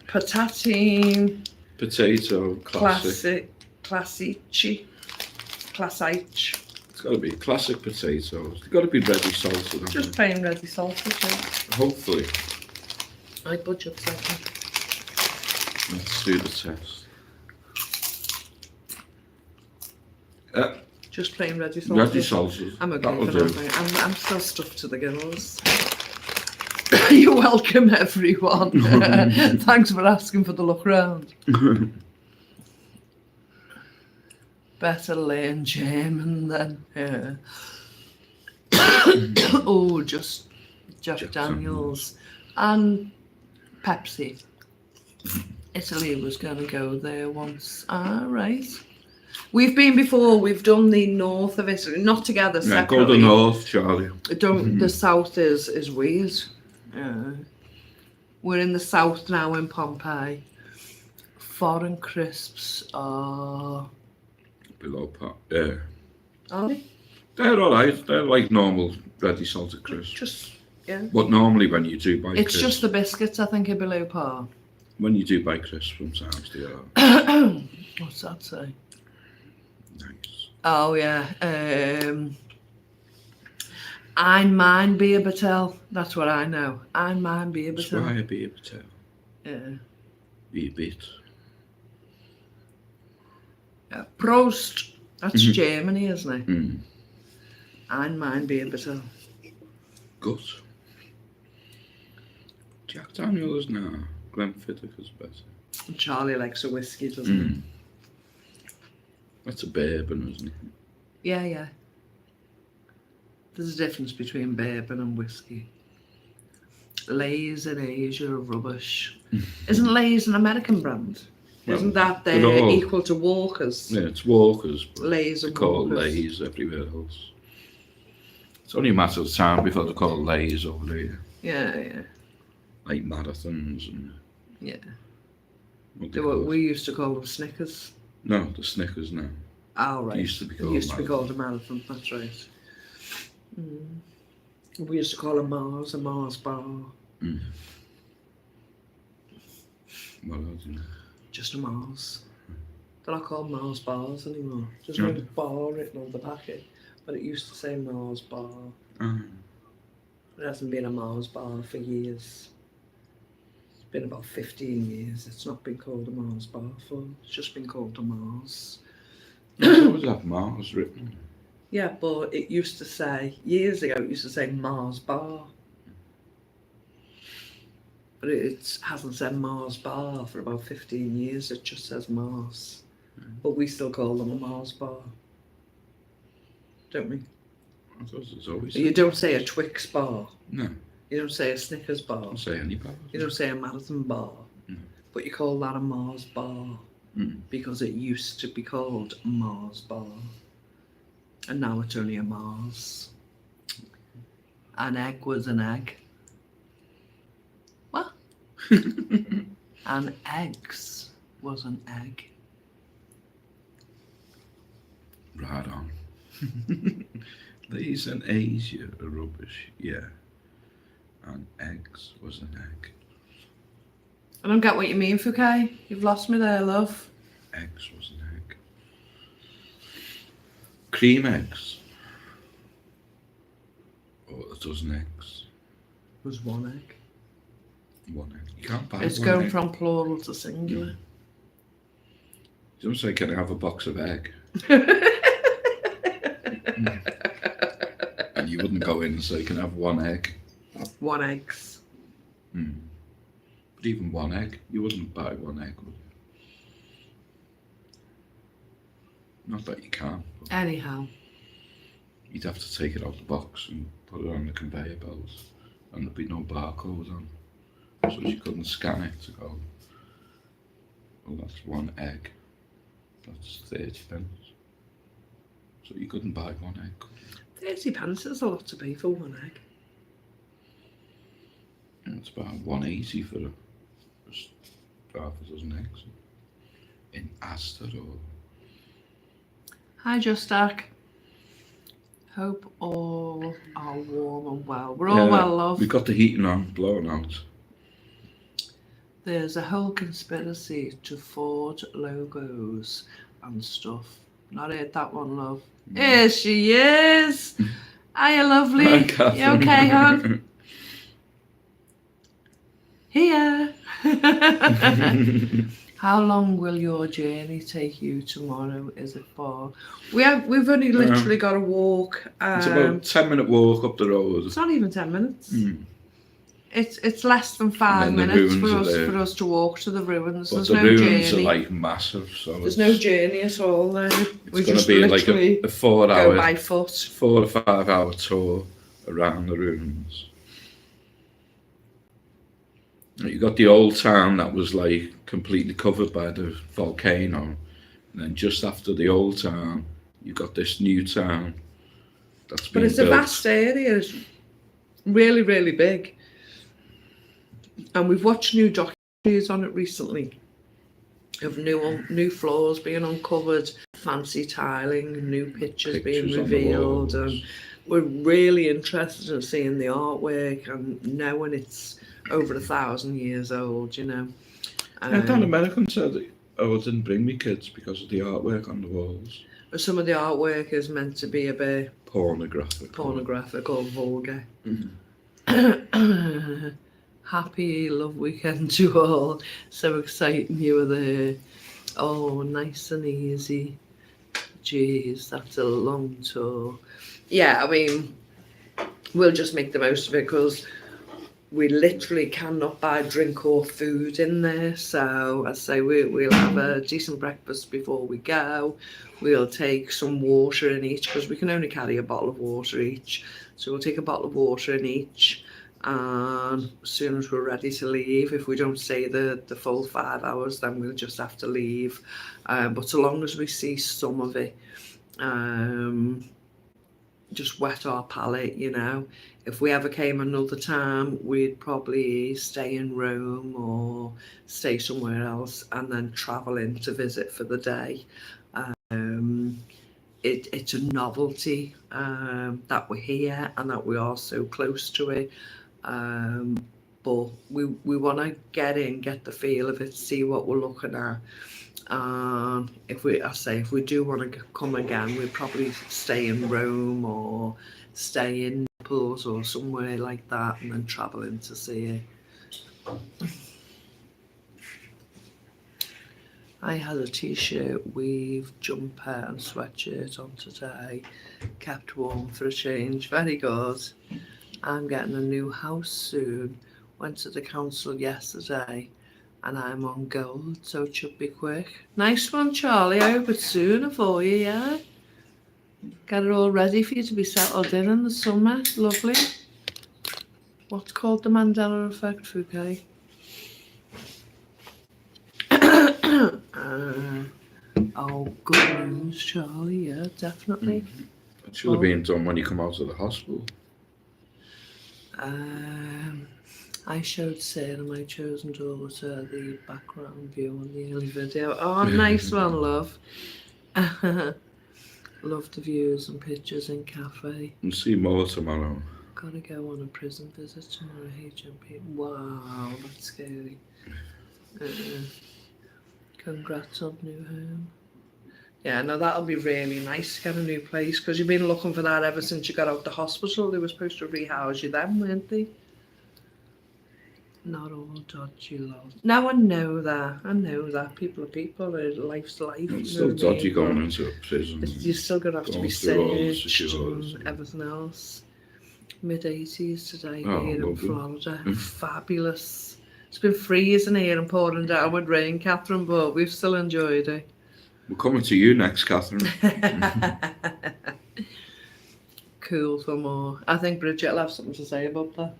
patatine
Potato classic.
classici.
It's got to be classic potatoes. It's got to be ready salted.
Just plain ready salted. Yeah.
Hopefully.
I budget second.
Let's do the test.
Just plain ready salted.
Ready salted.
I'm okay
That'll
for
do.
nothing. I'm still stuffed to the gills. You're welcome, everyone. Thanks for asking for the look round. Better learn German then. Yeah. Oh, just Jack Daniels and Pepsi. Italy was going to go there once. Right. We've been before. We've done the north of Italy, not together,
Yeah,
separately.
go to north, Charlie.
The south is weird. Yeah. We're in the south now in Pompei. Foreign crisps are...
Below par. Yeah.
Are they?
They're alright. They're like normal ready salted crisps.
Just, yeah.
But normally when you do buy
It's
crisps,
just the biscuits, I think, are below par.
when you do buy crisps from Sam's, they are
What's that say?
nice.
Oh, yeah. Ein mein beer Batel. That's what I know. Ein mein beer
That's why
Batel.
I be able to tell.
Yeah.
Be a bit.
Yeah. Prost. That's Germany, isn't it?
Mm.
Ein mein beer Batel.
Good. Jack Daniels now. Glenfiddich's better.
Charlie likes a whiskey, doesn't he?
Mm. That's a bourbon, isn't it?
Yeah, yeah. There's a difference between bourbon and whiskey. Lay's in Asia are rubbish. Isn't Lay's an American brand?
Well,
Isn't that
they're
they're
all-
equal to Walkers?
Yeah, it's Walkers. But
Lay's
they
and
call it
Walkers.
Lays everywhere else. It's only a matter of time before they call it Lays over there.
Yeah, yeah,
Like marathons and...
yeah.
what
They
they
were,
call it.
we used to call them Snickers.
No, the Snickers now.
Oh, right.
They used to be
They
called
used to be
marathon.
called a marathon, that's right. We used to call them Mars, a Mars bar.
Mm. What else? You know?
Just a Mars. They're not called Mars bars anymore. There's
No.
no bar written on the packet, but it used to say Mars bar.
Mm.
It hasn't been a Mars bar for years. It's been about 15 years. It's not been called a Mars bar for. It's just been called a Mars.
It's always have Mars written.
Yeah, but it used to say, years ago, it used to say Mars bar. But it hasn't said Mars bar for about 15 years. It just says Mars. But we still call them a Mars bar. Don't we?
I thought it's always...
You don't say a Twix bar.
No,
You don't say a Snickers bar.
don't say any bar.
You don't say a marathon bar.
No.
But you call that a Mars bar.
Mm.
Because it used to be called Mars bar. And now it's only a Mars. An egg was an egg. What? And eggs was an egg.
Right on. These and A's are rubbish, yeah. And eggs was an egg.
I don't get what you mean, Fouquet. You've lost me there, love.
Eggs was an egg. Cream eggs. Or a dozen eggs.
Was one egg.
One egg. You can't buy
It's
one
going
egg.
from plural to singular.
You don't say, can I have a box of egg? And you wouldn't go in and say, can I have one egg?
One eggs.
But even one egg, you wouldn't buy one egg, would you? Not that you can.
Anyhow.
You'd have to take it out the box and put it on the conveyor belt, and there'd be no barcode on, so you couldn't scan it to go, well, that's one egg, that's 30 pence. So you couldn't buy one egg, could you?
30 pence is a lot to pay for one egg.
Yeah, it's about 180 for just half a dozen eggs in Asda or...
Hi, Justak. Hope all are warm and well. We're all well, love.
We've got the heating on, blowing out.
There's a whole conspiracy to forge logos and stuff. Not heard that one, love. Here she is. Hiya, lovely.
Hi,
You
Catherine.
okay, hon? Here. How long will your journey take you tomorrow? Is it far? We've only literally got to walk.
It's about a 10-minute walk up the road.
It's not even 10 minutes. It's less than 5
And then the
minutes
ruins
for us to walk to the ruins.
But
There's
the
no
ruins
journey.
are like massive, so
There's no journey at all there.
it's going to be like a 4
go
hour,
by foot.
4 or 5 hour tour around the ruins. You got the old town that was like completely covered by the volcano, and then just after the old town, you got this new town that's been
But it's
built.
a vast area. It's really, really big. And we've watched new documentaries on it recently of new floors being uncovered, fancy tiling, new pictures being
Pictures on the
revealed,
walls.
and we're really interested in seeing the artwork and knowing it's over 1,000 years old, you know.
That American said, oh, I didn't bring me kids because of the artwork on the walls.
Some of the artwork is meant to be a bit
Pornographic
or vulgar.
Mm-hmm.
Happy love weekend to all. So exciting you were there. Oh, nice and easy. Jeez, that's a long tour. Yeah, I mean, we'll just make the most of it because we literally cannot buy drink or food in there. So I say we'll have a decent breakfast before we go. We'll take some water in each because we can only carry a bottle of water each. So we'll take a bottle of water in each. And as soon as we're ready to leave, if we don't stay the full 5 hours, then we'll just have to leave. But so long as we see some of it, just whet our palate, you know. If we ever came another time, we'd probably stay in Rome or stay somewhere else and then travel in to visit for the day. It's a novelty that we're here and that we are so close to it. But we want to get in, get the feel of it, see what we're looking at. If we do want to come again, we'd probably stay in Rome or stay in Naples or somewhere like that and then travel in to see it. I had a t-shirt, weave, jumper and sweatshirt on today. Kept warm for a change. Very good. I'm getting a new house soon. Went to the council yesterday and I'm on gold, so it should be quick. Nice one, Charlie. I hope it's sooner for you, yeah? Get it all ready for you to be settled in the summer. Lovely. What's called the Mandela effect, Fouquet? Oh, good news, Charlie. Yeah, definitely.
It should have been done when you come out of the hospital.
I showed Sarah, my chosen daughter, the background view on the early video. Oh, nice one, love. Love the views and pictures in cafe.
We'll see more tomorrow.
Gotta go on a prison visit tomorrow, HMP. Wow, that's scary. Congrats on new home. Yeah, no, that'll be really nice to get a new place, because you've been looking for that ever since you got out of the hospital. They were supposed to rehouse you then, weren't they? Not all dodgy, love. No, I know that. People are people, life's life.
It's still dodgy going into a prison.
You're still going to have to be searched and everything else. Mid-80s today here in Florida. Fabulous. It's been freezing here and pouring down with rain, Catherine, but we've still enjoyed it.
We're coming to you next, Catherine.
Cool for more. I think Bridget will have something to say about that.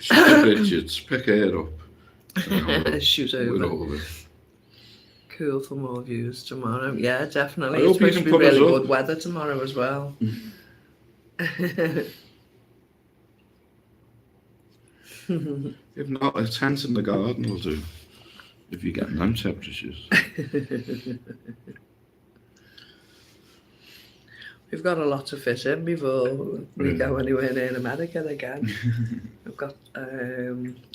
Bridget, pick her up.
Shoot over. Cool for more views tomorrow. Yeah, definitely.
I
It's
hope you
supposed to
can
be
put us
really
up.
good weather tomorrow as well.
If not, a tent in the garden will do. If you're getting them temperatures.
We've got a lot to fit in before we go anywhere near America again. We've got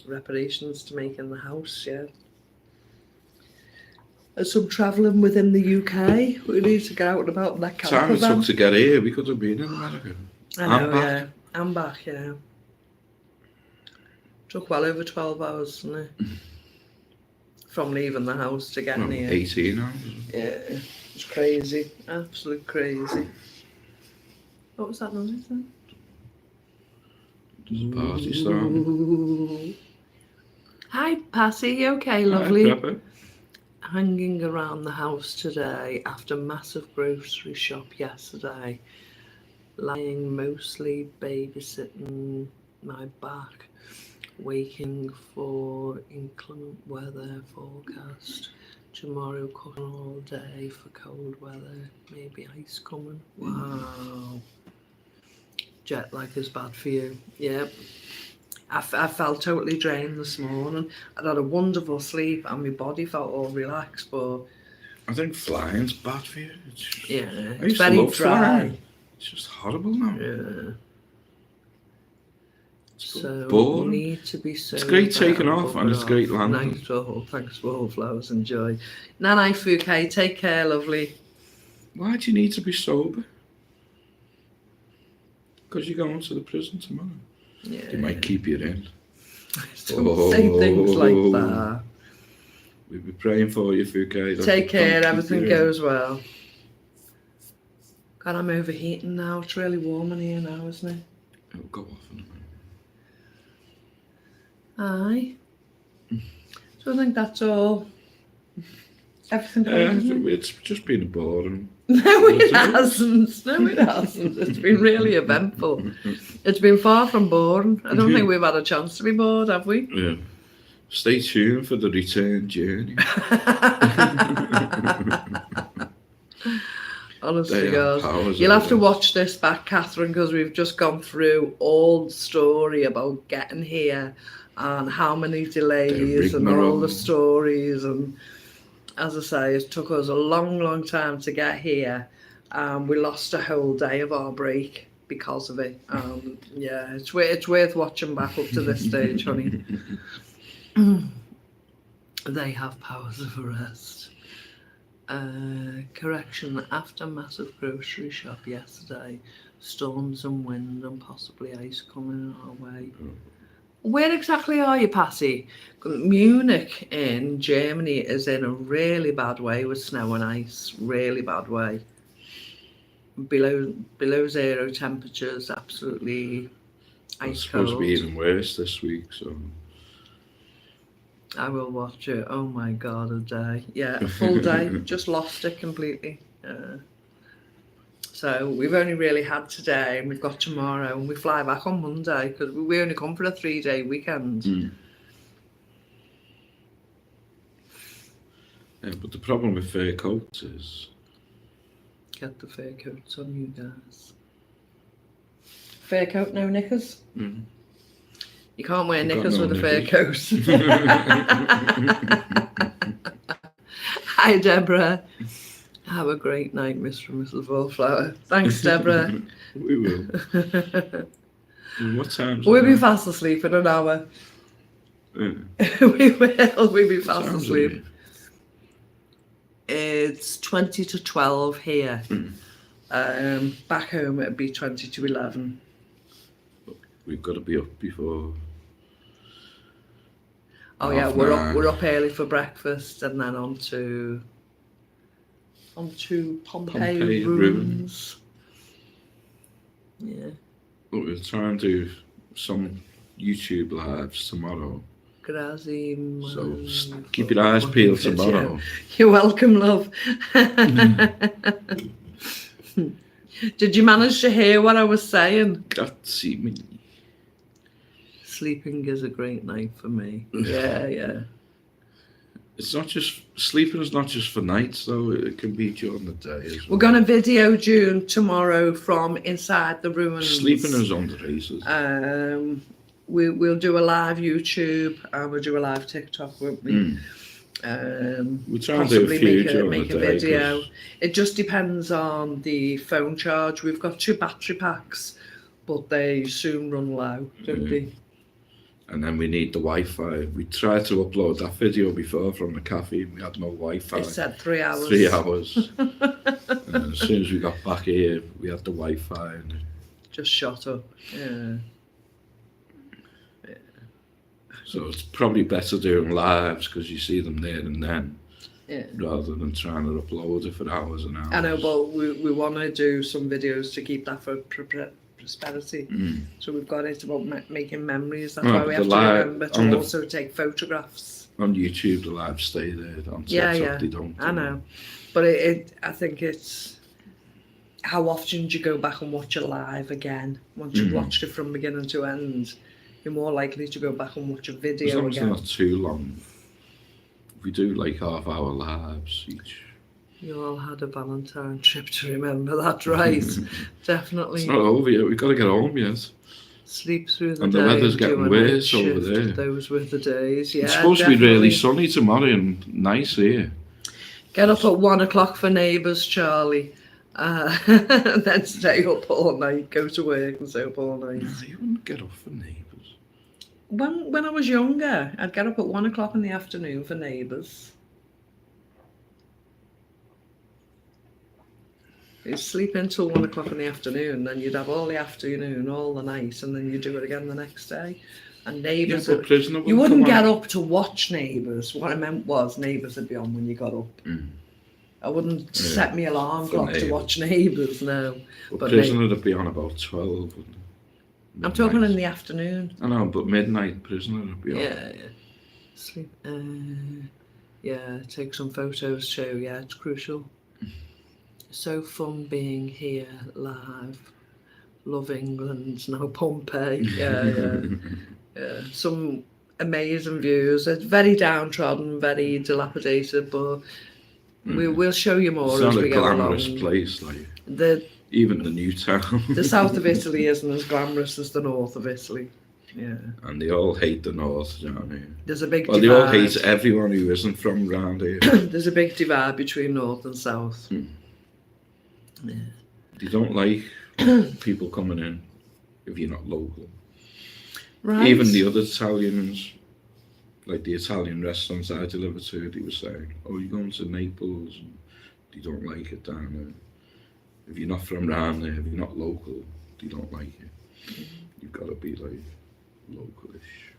reparations to make in the house, yeah. There's some travelling within the UK. We need to get out and about in that camper
Time it
van.
took to get here, we could have been in America.
I know,
back.
yeah. I'm back, yeah. Took well over 12 hours, didn't it? From leaving the house to getting here.
18 hours.
Yeah, it's crazy. Absolute crazy. What was that noise then?
There's a party starting.
Ooh. Hi, Patty. You okay, lovely?
Hi, Pepper.
Hanging around the house today after massive grocery shop yesterday. Lying mostly babysitting my back. Waking for inclement weather forecast. Tomorrow cooking all day for cold weather. Maybe ice coming. Wow. Jet lag is bad for you. Yep. I felt totally drained this morning. I'd had a wonderful sleep and my body felt all relaxed, but
I think flying's bad for you.
yeah,
I
it's
used to
very
love
dry.
flying. It's just horrible now.
Yeah. So
boring.
you need to be so.
It's great taking off and it's great landing.
Nice. Oh, thanks for all flowers. Enjoy. Nanai Fouquet, take care, lovely.
Why do you need to be sober? Because you're going to the prison tomorrow.
Yeah.
They might keep you in.
Don't say things like that.
We'll be praying for you, Fouquet.
Take care.
Don't
Everything
keep you in.
goes well. God, I'm overheating now. It's really warm in here now, isn't it?
It'll go off in a minute.
Aye. So I think that's all. Everything goes.
It's just been boring.
No, it hasn't. No, it hasn't. It's been really eventful. It's been far from boring. I don't think we've had a chance to be bored, have we?
Yeah. Stay tuned for the return journey.
Honestly, guys. You'll have to watch this back, Catherine, because we've just gone through all the story about getting here and how many delays and all the stories. And as I say, it took us a long, long time to get here. We lost a whole day of our break because of it. Yeah, it's worth watching back up to this stage, honey. They have powers of arrest. Correction, after massive grocery shop yesterday, storms and wind and possibly ice coming our way. Where exactly are you, Patty? Munich in Germany is in a really bad way with snow and ice. Really bad way. Below zero temperatures, absolutely ice
It's supposed to
cold.
be even worse this week, so.
I will watch it. Oh my God, a day. Yeah, a full day. Just lost it completely. So we've only really had today and we've got tomorrow and we fly back on Monday because we only come for a 3-day weekend.
Yeah, but the problem with fur coats is...
Get the fur coats on you guys. Fur coat, no knickers? You can't wear
I've got
knickers
no
with a fur
knickers.
coat. Hi, Deborah. Have a great night, Mr. and Mrs. Wallflower. Thanks, Deborah.
We will. What time's
We'll
it
be
now?
fast asleep in an hour.
Yeah.
We will. We'll be
What
fast
time's
asleep.
it?
It's 20 to 12 here.
Mm.
Back home it'd be 20 to 11.
We've got to be up before.
Oh yeah,
9:30.
we're up early for breakfast and then on to Pompei ruins. Yeah.
But we'll try and do some YouTube lives tomorrow.
Grazie.
So keep your eyes peeled tomorrow.
You're welcome, love. Did you manage to hear what I was saying?
Grazie mille.
Sleeping is a great night for me. Yeah.
It's not just sleeping is not just for nights though. It can be during the day as well.
We're going to video June tomorrow from inside the ruins.
Sleeping is on the races.
We'll do a live YouTube and we'll do a live TikTok, won't we?
We'll try and do a few during
make
the
a
day.
video. It just depends on the phone charge. We've got 2 battery packs, but they soon run low, don't they?
And then we need the Wi-Fi. We tried to upload that video before from the cafe and we had no Wi-Fi.
It said 3 hours.
3 hours. And as soon as we got back here, we had the Wi-Fi. And
Just shot up. Yeah.
so it's probably better doing lives because you see them there and then, rather than trying to upload it for hours and hours.
I know, but we want to do some videos to keep that for prosperity. So we've got it about making memories. That's why we have to remember to also take photographs.
On YouTube, the lives stay there. On TikTok, they don't.
I know. But I think it's how often do you go back and watch a live again? Once you've watched it from beginning to end, you're more likely to go back and watch a video
as long as
again.
they're not too long. We do like half-hour lives each.
You all had a Valentine trip to remember that, right? Definitely.
It's not over yet. We've got to get home yet.
Sleep through the
And
day.
the weather's getting
do a
worse
night
over
shift.
there.
Those were the days, yeah.
It's supposed to be really sunny tomorrow and nice here.
Get up at 1 o'clock for neighbours, Charlie. And then stay up all night, go to work and stay up all night.
No, you wouldn't get up for neighbours.
When I was younger, I'd get up at 1 o'clock in the afternoon for neighbours. You'd sleep until 1 o'clock in the afternoon, then you'd have all the afternoon, all the night, and then you'd do it again the next day. And neighbours,
Yeah, but Prisoner
you wouldn't
come
get
on.
up to watch neighbours. What I meant was neighbours would be on when you got up. I wouldn't set me alarm
For
clock to
Neighbours.
watch neighbours, no.
But Prisoner would be on about 12, wouldn't it?
I'm talking in the afternoon.
I know, but midnight Prisoner would be on.
Yeah. Sleep. Take some photos too. Yeah, it's crucial. So fun being here live. Love England. No, Pompei. Yeah. Some amazing views. It's very downtrodden, very dilapidated, but we'll show you more
It's
as
not
we
a
go along.
glamorous place, like even the new town.
The south of Italy isn't as glamorous as the north of Italy. Yeah.
And they all hate the north down here.
There's a big
Well, they
divide.
all hate everyone who isn't from round here.
There's a big divide between north and south. Yeah.
They don't like people coming in if you're not local.
Right.
Even the other Italians, like the Italian restaurants I deliver to, they were saying, "Oh, you're going to Naples," and they don't like it down there. If you're not from round there, if you're not local, they don't like it. You've got to be like localish.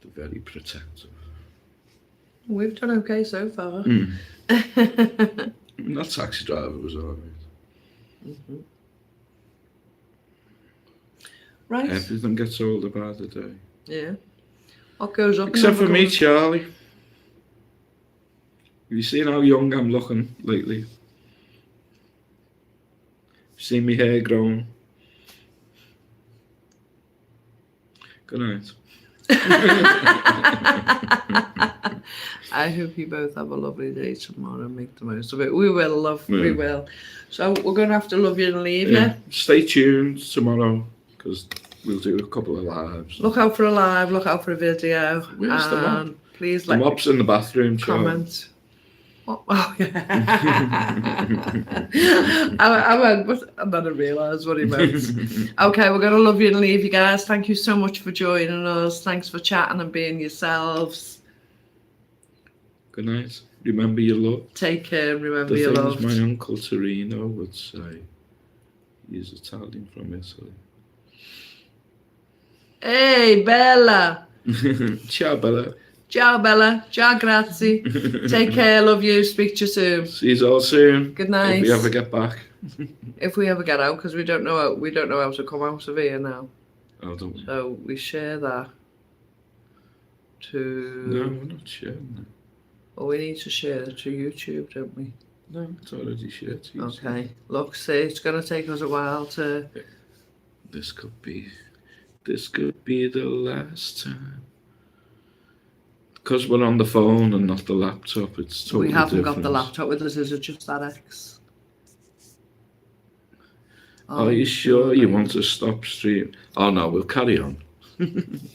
They're very protective.
We've done okay so far.
That taxi driver was alright.
Right.
Everything gets older by the day.
Yeah. What goes up?
Except for
never
me,
goes-
Charlie. Have you seen how young I'm looking lately? Seen me hair growing? Good night.
I hope you both have a lovely day tomorrow and make the most of it. We will, love. We will. So we're going to have to love you and leave you.
Stay tuned tomorrow because We'll do a couple of lives.
Look out for a live, look out for a video.
Where's the mop?
And please
The
let me
mop's in the bathroom, Sean.
comment. Oh, yeah. I went, but I didn't realise what he meant. Okay, we're going to love you and leave you guys. Thank you so much for joining us. Thanks for chatting and being yourselves.
Good night. Remember your love.
Take care and remember
The
your
things
love.
my uncle Torino would say. He's Italian from Italy.
Hey, Bella.
Ciao, Bella.
Ciao, Bella. Ciao, grazie. Take care. Love you. Speak to you soon.
See you all soon.
Good night.
If we ever get back.
If we ever get out, because we don't know how to come out of here now.
Oh, don't we?
So we share that to.
No, we're not sharing it.
Well, we need to share it to YouTube, don't we?
No, it's already shared.
Okay. Look, see, it's going to take us a while to.
This could be the last time. Because we're on the phone and not the laptop, it's totally
We haven't
different.
got the laptop with us. Is it just that X?
Are you sure you want to stop stream? Oh no, we'll carry on.